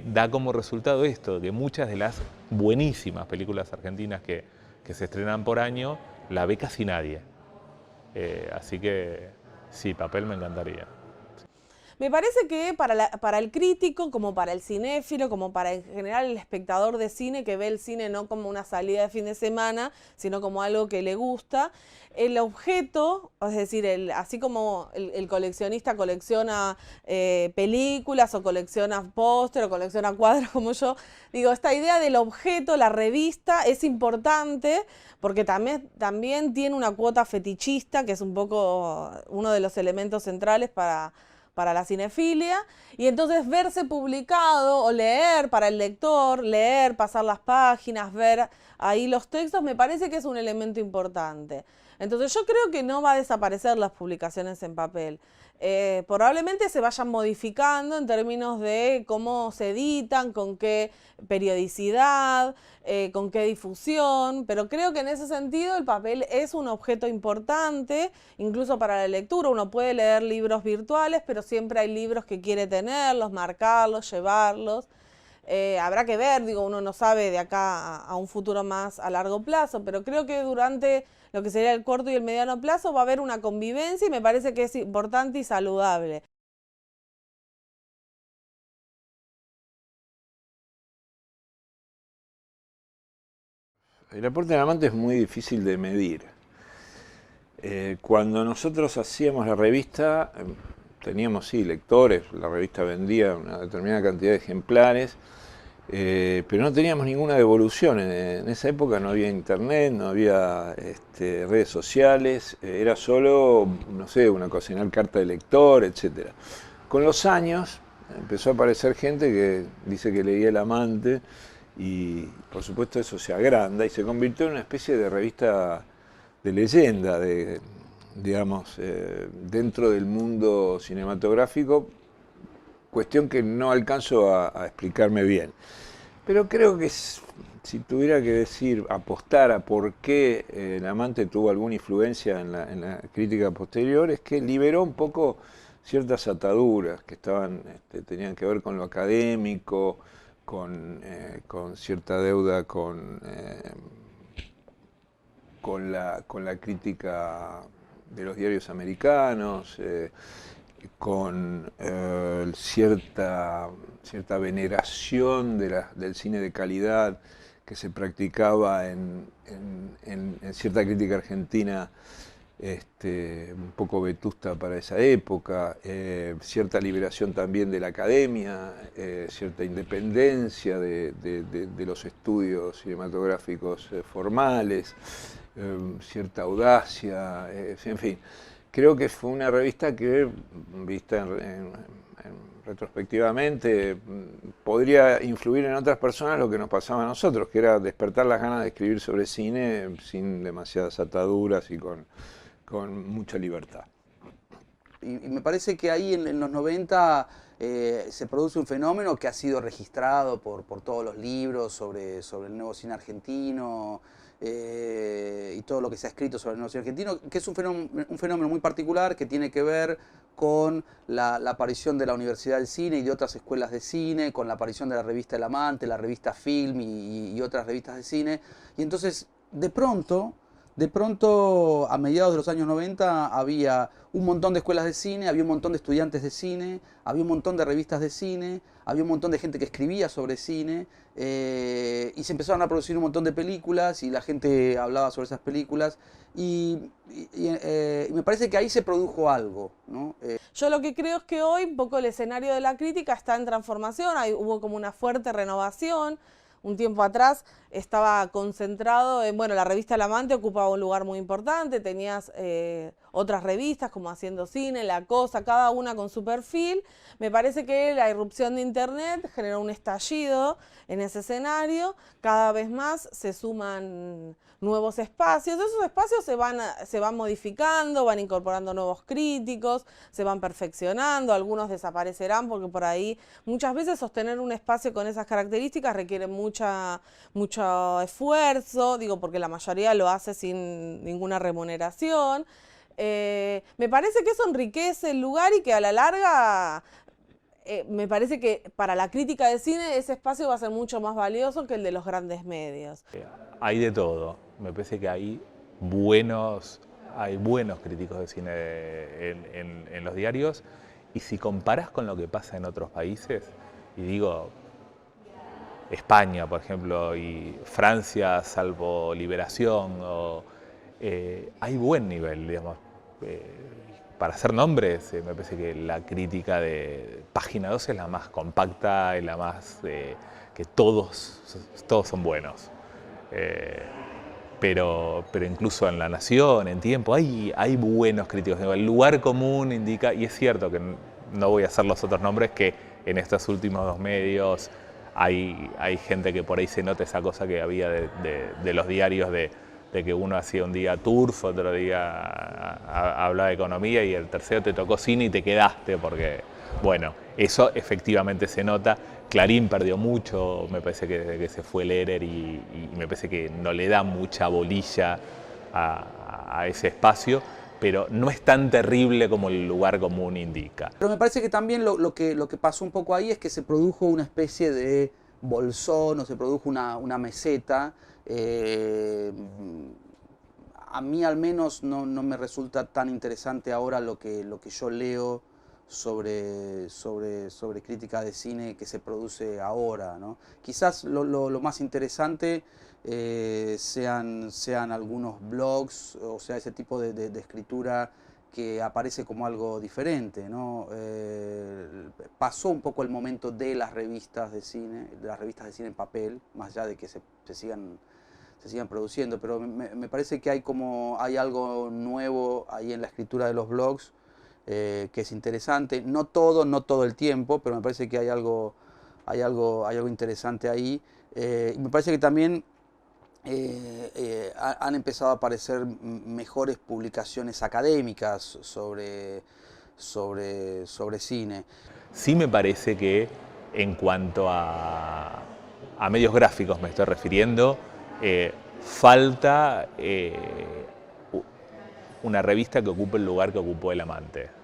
da como resultado esto, que muchas de las buenísimas películas argentinas que se estrenan por año, la ve casi nadie. Así que sí, Papel me encantaría. Me parece que para el crítico, como para el cinéfilo, como para en general el espectador de cine, que ve el cine no como una salida de fin de semana, sino como algo que le gusta, el objeto, es decir, así como el coleccionista colecciona películas o colecciona póster o colecciona cuadros como yo, digo, esta idea del objeto, la revista, es importante porque también tiene una cuota fetichista, que es un poco uno de los elementos centrales para la cinefilia, y entonces verse publicado o leer para el lector, leer, pasar las páginas, ver ahí los textos, me parece que es un elemento importante. Entonces yo creo que no va a desaparecer las publicaciones en papel. Probablemente se vayan modificando en términos de cómo se editan, con qué periodicidad, con qué difusión, pero creo que en ese sentido el papel es un objeto importante, incluso para la lectura. Uno puede leer libros virtuales, pero siempre hay libros que quiere tenerlos, marcarlos, llevarlos. Habrá que ver, digo, uno no sabe de acá a un futuro más a largo plazo, pero creo que durante lo que sería el corto y el mediano plazo va a haber una convivencia y me parece que es importante y saludable. El aporte del amante es muy difícil de medir. Cuando nosotros hacíamos la revista, teníamos sí lectores, la revista vendía una determinada cantidad de ejemplares, pero no teníamos ninguna devolución. En esa época no había internet, no había redes sociales, era solo, no sé, una ocasional carta de lector, etc. Con los años empezó a aparecer gente que dice que leía El Amante, y por supuesto eso se agranda y se convirtió en una especie de revista de leyenda, digamos, dentro del mundo cinematográfico, cuestión que no alcanzo a explicarme bien. Pero creo que si tuviera que decir, apostar a por qué El Amante tuvo alguna influencia en la crítica posterior, es que liberó un poco ciertas ataduras que tenían que ver con lo académico, con cierta deuda con la crítica de los diarios americanos, con cierta veneración del cine de calidad que se practicaba en cierta crítica argentina, un poco vetusta para esa época, cierta liberación también de la academia, cierta independencia de los estudios cinematográficos formales, cierta audacia, en fin. Creo que fue una revista que, vista retrospectivamente, podría influir en otras personas lo que nos pasaba a nosotros, que era despertar las ganas de escribir sobre cine sin demasiadas ataduras y con mucha libertad. Y me parece que ahí en los 90 se produce un fenómeno que ha sido registrado por todos los libros sobre el nuevo cine argentino, y todo lo que se ha escrito sobre el nuevo cine argentino, que es un fenómeno muy particular que tiene que ver con la aparición de la Universidad del Cine y de otras escuelas de cine, con la aparición de la revista El Amante, la revista Film y otras revistas de cine. Y entonces, de pronto, a mediados de los años 90 había un montón de escuelas de cine, había un montón de estudiantes de cine, había un montón de revistas de cine, había un montón de gente que escribía sobre cine, y se empezaron a producir un montón de películas y la gente hablaba sobre esas películas y me parece que ahí se produjo algo, ¿no? Yo lo que creo es que hoy un poco el escenario de la crítica está en transformación, hubo como una fuerte renovación. un tiempo atrás estaba concentrado en, bueno, la revista El Amante ocupaba un lugar muy importante, tenías otras revistas como Haciendo Cine, La Cosa, cada una con su perfil. Me parece que la irrupción de Internet generó un estallido en ese escenario, cada vez más se suman nuevos espacios, esos espacios se van modificando, van incorporando nuevos críticos, se van perfeccionando, algunos desaparecerán porque por ahí muchas veces sostener un espacio con esas características requiere mucho esfuerzo, digo porque la mayoría lo hace sin ninguna remuneración. Me parece que eso enriquece el lugar y que a la larga me parece que para la crítica de cine ese espacio va a ser mucho más valioso que el de los grandes medios. Hay de todo. Me parece que hay buenos críticos de cine en los diarios, y si comparás con lo que pasa en otros países, y digo España, por ejemplo, y Francia, salvo Liberación, hay buen nivel, digamos. Para hacer nombres, me parece que la crítica de Página 12 es la más compacta y la más que todos son buenos. Pero incluso en La Nación, en Tiempo, hay buenos críticos. El lugar común indica, y es cierto que no voy a hacer los otros nombres, que en estos últimos dos medios hay gente que por ahí se nota esa cosa que había de los diarios de que uno hacía un día turf, otro día hablaba de economía y el tercero te tocó cine y te quedaste porque, bueno, eso efectivamente se nota. Clarín perdió mucho, me parece que desde que se fue Lehrer y me parece que no le da mucha bolilla a ese espacio, pero no es tan terrible como el lugar común indica. Pero me parece que también lo que pasó un poco ahí es que se produjo una especie de bolsón o se produjo una meseta. A mí al menos no me resulta tan interesante ahora lo que yo leo sobre crítica de cine que se produce ahora, ¿no? Quizás lo más interesante sean algunos blogs, o sea, ese tipo de escritura que aparece como algo diferente, ¿no? Pasó un poco el momento de las revistas de cine en papel, más allá de que se sigan produciendo, pero me parece que hay algo nuevo ahí en la escritura de los blogs que es interesante, no todo el tiempo, pero me parece que hay algo interesante ahí. Y me parece que también han empezado a aparecer mejores publicaciones académicas sobre cine. Sí me parece que en cuanto a medios gráficos me estoy refiriendo, falta una revista que ocupe el lugar que ocupó El Amante.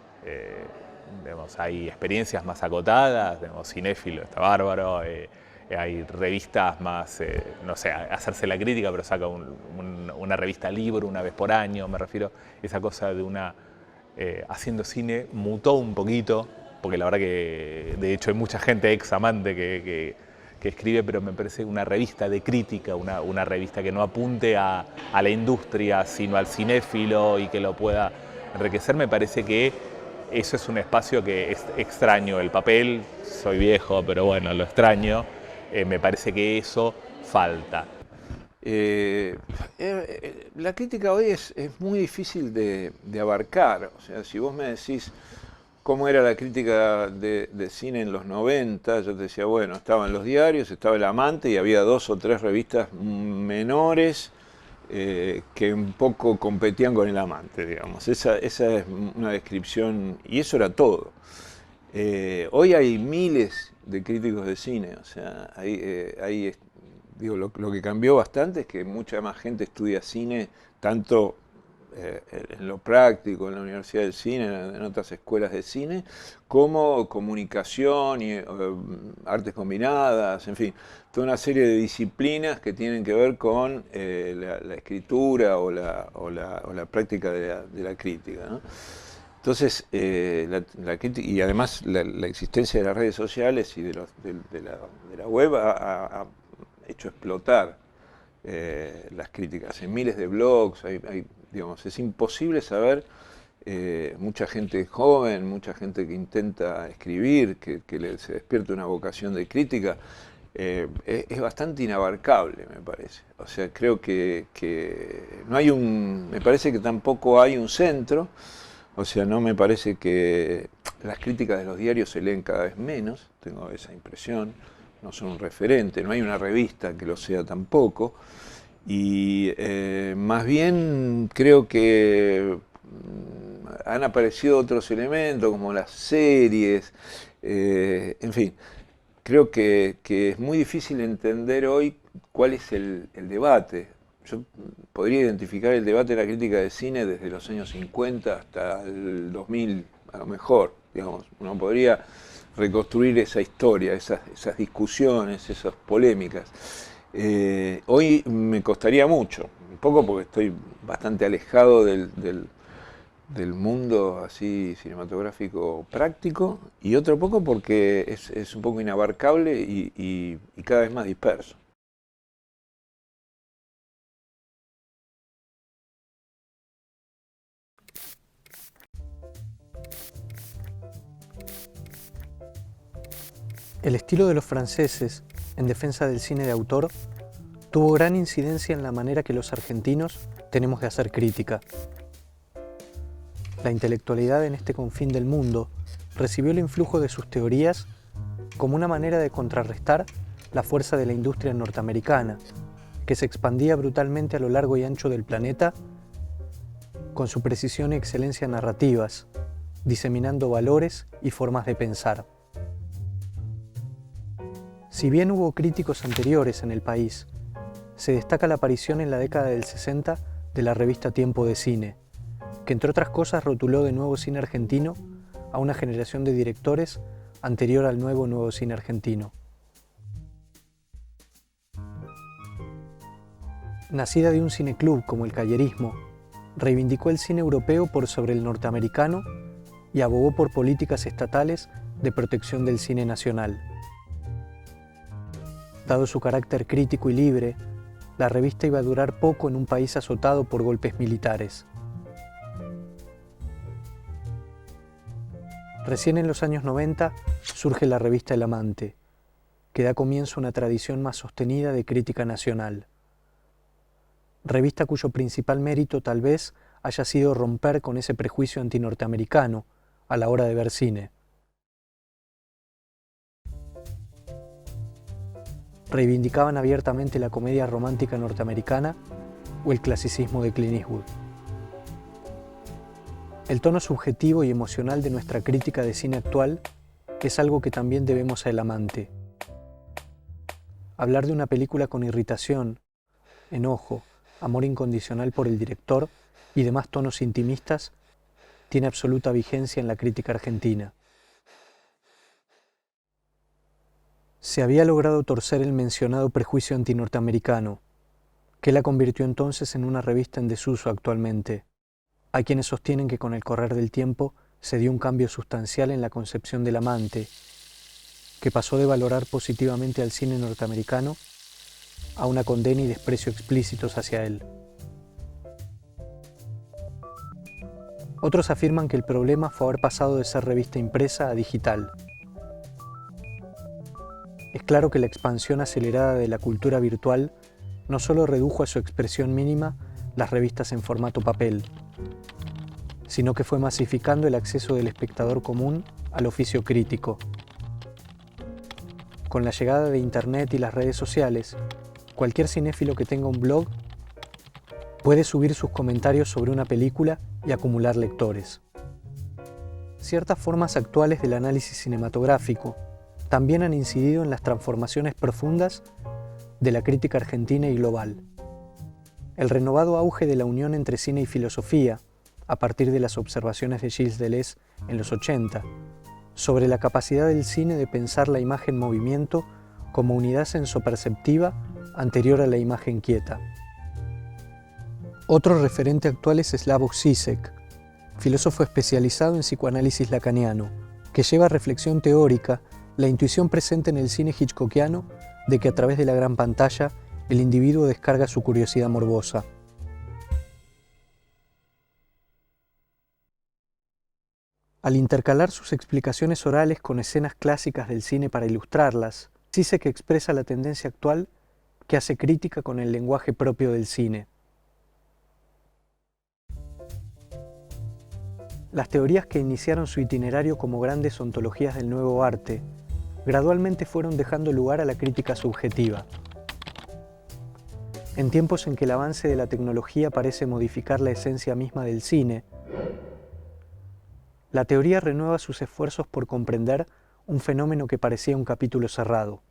Hay experiencias más acotadas, Cinéfilo está bárbaro, hay revistas más, no sé, hacerse la crítica, pero saca una revista libro una vez por año, me refiero, esa cosa de haciendo cine mutó un poquito, porque la verdad que de hecho hay mucha gente ex Amante que escribe, pero me parece una revista de crítica, una revista que no apunte a la industria, sino al cinéfilo y que lo pueda enriquecer. Me parece que eso es un espacio que es extraño. El papel, soy viejo, pero bueno, lo extraño. Me parece que eso falta. La crítica hoy es muy difícil de abarcar. O sea, si vos me decís cómo era la crítica de cine en los 90, yo te decía, bueno, estaban los diarios, estaba El Amante y había 2 o 3 revistas menores que un poco competían con El Amante, digamos. Esa es una descripción, y eso era todo. Hoy hay miles de críticos de cine, o sea, digo, lo que cambió bastante es que mucha más gente estudia cine, tanto en lo práctico, en la Universidad del Cine, en otras escuelas de cine, como comunicación y artes combinadas, en fin, toda una serie de disciplinas que tienen que ver con la escritura o la práctica de la crítica, ¿no? Entonces, y además la existencia de las redes sociales y de la web ha hecho explotar las críticas en miles de blogs. Digamos, es imposible saber, mucha gente joven, mucha gente que intenta escribir, que se despierte una vocación de crítica, es bastante inabarcable, me parece. O sea, creo que no hay me parece que tampoco hay un centro, o sea, no me parece que las críticas de los diarios se leen cada vez menos, tengo esa impresión, no son un referente, no hay una revista que lo sea tampoco, y más bien creo que han aparecido otros elementos como las series, en fin. Creo que es muy difícil entender hoy cuál es el debate. Yo podría identificar el debate de la crítica de cine desde los años 50 hasta el 2000, a lo mejor, digamos. Uno podría reconstruir esa historia, esas discusiones, esas polémicas. Hoy me costaría mucho, un poco porque estoy bastante alejado del mundo así cinematográfico práctico, y otro poco porque es un poco inabarcable y cada vez más disperso. El estilo de los franceses en defensa del cine de autor tuvo gran incidencia en la manera que los argentinos tenemos de hacer crítica. La intelectualidad en este confín del mundo recibió el influjo de sus teorías como una manera de contrarrestar la fuerza de la industria norteamericana, que se expandía brutalmente a lo largo y ancho del planeta con su precisión y excelencia narrativas, diseminando valores y formas de pensar. Si bien hubo críticos anteriores en el país, se destaca la aparición en la década del 60 de la revista Tiempo de Cine, que entre otras cosas rotuló de nuevo cine argentino a una generación de directores anterior al nuevo cine argentino. Nacida de un cineclub como el Cayerismo, reivindicó el cine europeo por sobre el norteamericano y abogó por políticas estatales de protección del cine nacional. Dado su carácter crítico y libre, la revista iba a durar poco en un país azotado por golpes militares. Recién en los años 90 surge la revista El Amante, que da comienzo a una tradición más sostenida de crítica nacional. Revista cuyo principal mérito tal vez haya sido romper con ese prejuicio antinorteamericano a la hora de ver cine. Reivindicaban abiertamente la comedia romántica norteamericana o el clasicismo de Clint Eastwood. El tono subjetivo y emocional de nuestra crítica de cine actual es algo que también debemos a El Amante. Hablar de una película con irritación, enojo, amor incondicional por el director y demás tonos intimistas tiene absoluta vigencia en la crítica argentina. Se había logrado torcer el mencionado prejuicio antinorteamericano, que la convirtió entonces en una revista en desuso actualmente. Hay quienes sostienen que con el correr del tiempo se dio un cambio sustancial en la concepción del Amante, que pasó de valorar positivamente al cine norteamericano a una condena y desprecio explícitos hacia él. Otros afirman que el problema fue haber pasado de ser revista impresa a digital. Es claro que la expansión acelerada de la cultura virtual no solo redujo a su expresión mínima las revistas en formato papel, sino que fue masificando el acceso del espectador común al oficio crítico. Con la llegada de Internet y las redes sociales, cualquier cinéfilo que tenga un blog puede subir sus comentarios sobre una película y acumular lectores. Ciertas formas actuales del análisis cinematográfico también han incidido en las transformaciones profundas de la crítica argentina y global. El renovado auge de la unión entre cine y filosofía, a partir de las observaciones de Gilles Deleuze en los 80, sobre la capacidad del cine de pensar la imagen-movimiento como unidad sensoperceptiva anterior a la imagen quieta. Otro referente actual es Slavoj Žižek, filósofo especializado en psicoanálisis lacaniano, que lleva a reflexión teórica la intuición presente en el cine hitchcockiano de que a través de la gran pantalla el individuo descarga su curiosidad morbosa. Al intercalar sus explicaciones orales con escenas clásicas del cine para ilustrarlas, Dice que expresa la tendencia actual que hace crítica con el lenguaje propio del cine. Las teorías que iniciaron su itinerario como grandes ontologías del nuevo arte, gradualmente fueron dejando lugar a la crítica subjetiva. En tiempos en que el avance de la tecnología parece modificar la esencia misma del cine, la teoría renueva sus esfuerzos por comprender un fenómeno que parecía un capítulo cerrado.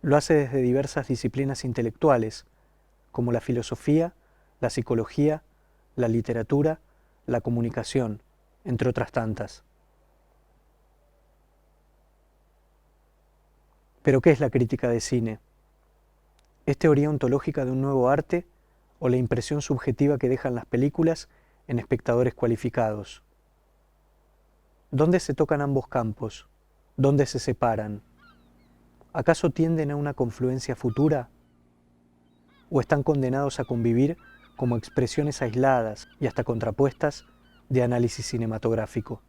Lo hace desde diversas disciplinas intelectuales, como la filosofía, la psicología, la literatura, la comunicación, entre otras tantas. ¿Pero qué es la crítica de cine? ¿Es teoría ontológica de un nuevo arte o la impresión subjetiva que dejan las películas en espectadores cualificados? ¿Dónde se tocan ambos campos? ¿Dónde se separan? ¿Acaso tienden a una confluencia futura? ¿O están condenados a convivir como expresiones aisladas y hasta contrapuestas de análisis cinematográfico?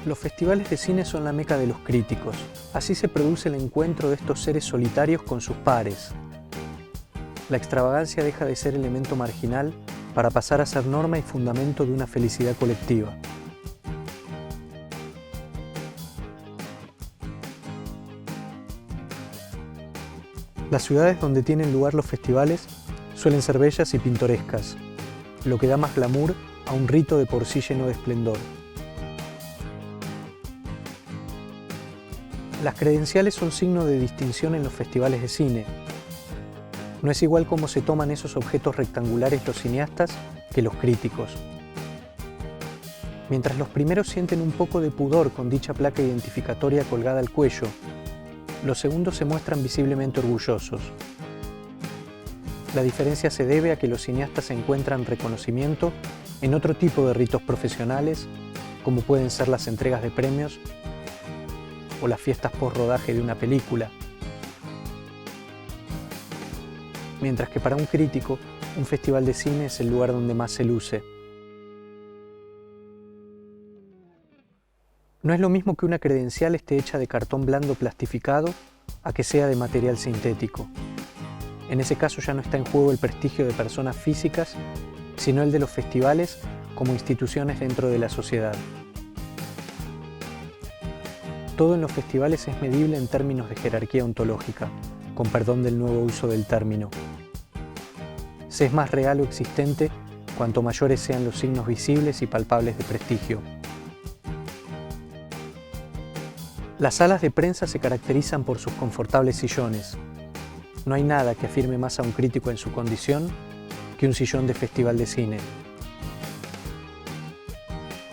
Los festivales de cine son la meca de los críticos. Así se produce el encuentro de estos seres solitarios con sus pares. La extravagancia deja de ser elemento marginal para pasar a ser norma y fundamento de una felicidad colectiva. Las ciudades donde tienen lugar los festivales suelen ser bellas y pintorescas, lo que da más glamour a un rito de por sí lleno de esplendor. Las credenciales son signo de distinción en los festivales de cine. No es igual cómo se toman esos objetos rectangulares los cineastas que los críticos. Mientras los primeros sienten un poco de pudor con dicha placa identificatoria colgada al cuello, los segundos se muestran visiblemente orgullosos. La diferencia se debe a que los cineastas encuentran reconocimiento en otro tipo de ritos profesionales, como pueden ser las entregas de premios o las fiestas post-rodaje de una película. Mientras que para un crítico, un festival de cine es el lugar donde más se luce. No es lo mismo que una credencial esté hecha de cartón blando plastificado a que sea de material sintético. En ese caso ya no está en juego el prestigio de personas físicas, sino el de los festivales como instituciones dentro de la sociedad. Todo en los festivales es medible en términos de jerarquía ontológica, con perdón del nuevo uso del término. Se es más real o existente cuanto mayores sean los signos visibles y palpables de prestigio. Las salas de prensa se caracterizan por sus confortables sillones. No hay nada que afirme más a un crítico en su condición que un sillón de festival de cine.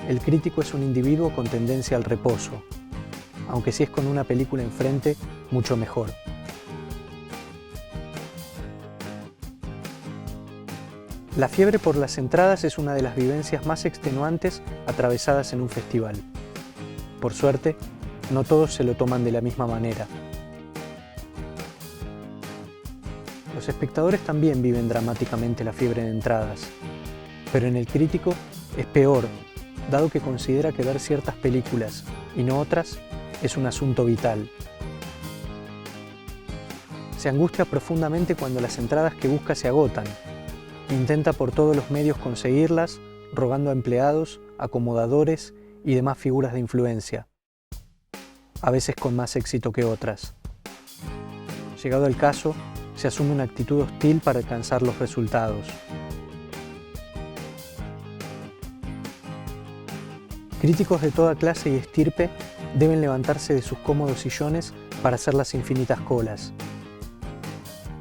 El crítico es un individuo con tendencia al reposo, aunque si es con una película enfrente, mucho mejor. La fiebre por las entradas es una de las vivencias más extenuantes atravesadas en un festival. Por suerte, no todos se lo toman de la misma manera. Los espectadores también viven dramáticamente la fiebre de entradas, pero en el crítico es peor, dado que considera que ver ciertas películas y no otras es un asunto vital. Se angustia profundamente cuando las entradas que busca se agotan. Intenta por todos los medios conseguirlas, rogando a empleados, acomodadores y demás figuras de influencia, a veces con más éxito que otras. Llegado el caso, se asume una actitud hostil para alcanzar los resultados. Críticos de toda clase y estirpe deben levantarse de sus cómodos sillones para hacer las infinitas colas.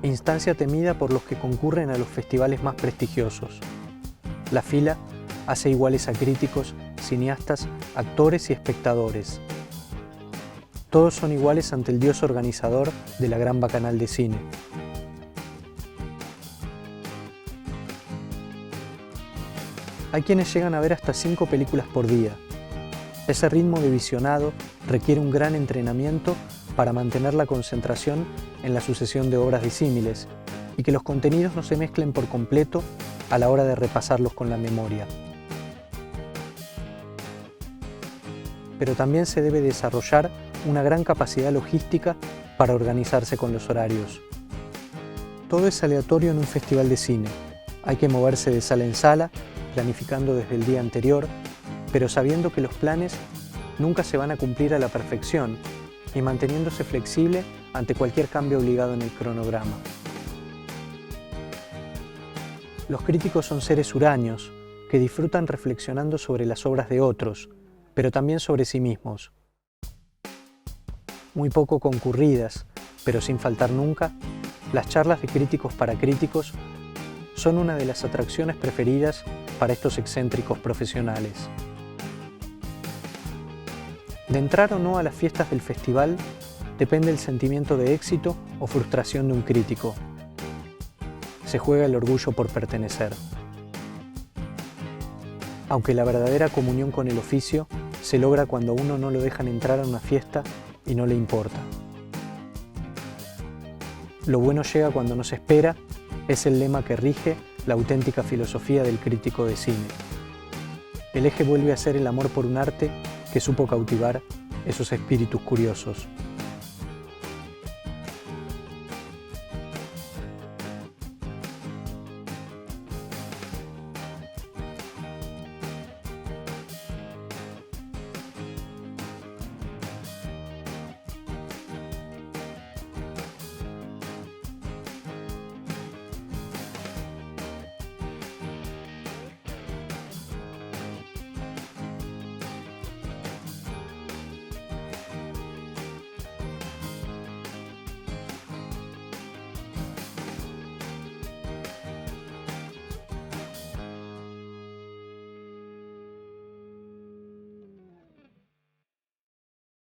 Instancia temida por los que concurren a los festivales más prestigiosos. La fila hace iguales a críticos, cineastas, actores y espectadores. Todos son iguales ante el dios organizador de la gran bacanal de cine. Hay quienes llegan a ver hasta 5 películas por día. Ese ritmo de visionado requiere un gran entrenamiento para mantener la concentración en la sucesión de obras disímiles y que los contenidos no se mezclen por completo a la hora de repasarlos con la memoria. Pero también se debe desarrollar una gran capacidad logística para organizarse con los horarios. Todo es aleatorio en un festival de cine. Hay que moverse de sala en sala, planificando desde el día anterior, pero sabiendo que los planes nunca se van a cumplir a la perfección y manteniéndose flexible ante cualquier cambio obligado en el cronograma. Los críticos son seres huraños que disfrutan reflexionando sobre las obras de otros, pero también sobre sí mismos. Muy poco concurridas, pero sin faltar nunca, las charlas de críticos para críticos son una de las atracciones preferidas para estos excéntricos profesionales. De entrar o no a las fiestas del festival depende el sentimiento de éxito o frustración de un crítico. Se juega el orgullo por pertenecer. Aunque la verdadera comunión con el oficio se logra cuando a uno no lo dejan entrar a una fiesta y no le importa. Lo bueno llega cuando no se espera, es el lema que rige la auténtica filosofía del crítico de cine. El eje vuelve a ser el amor por un arte que supo cautivar esos espíritus curiosos.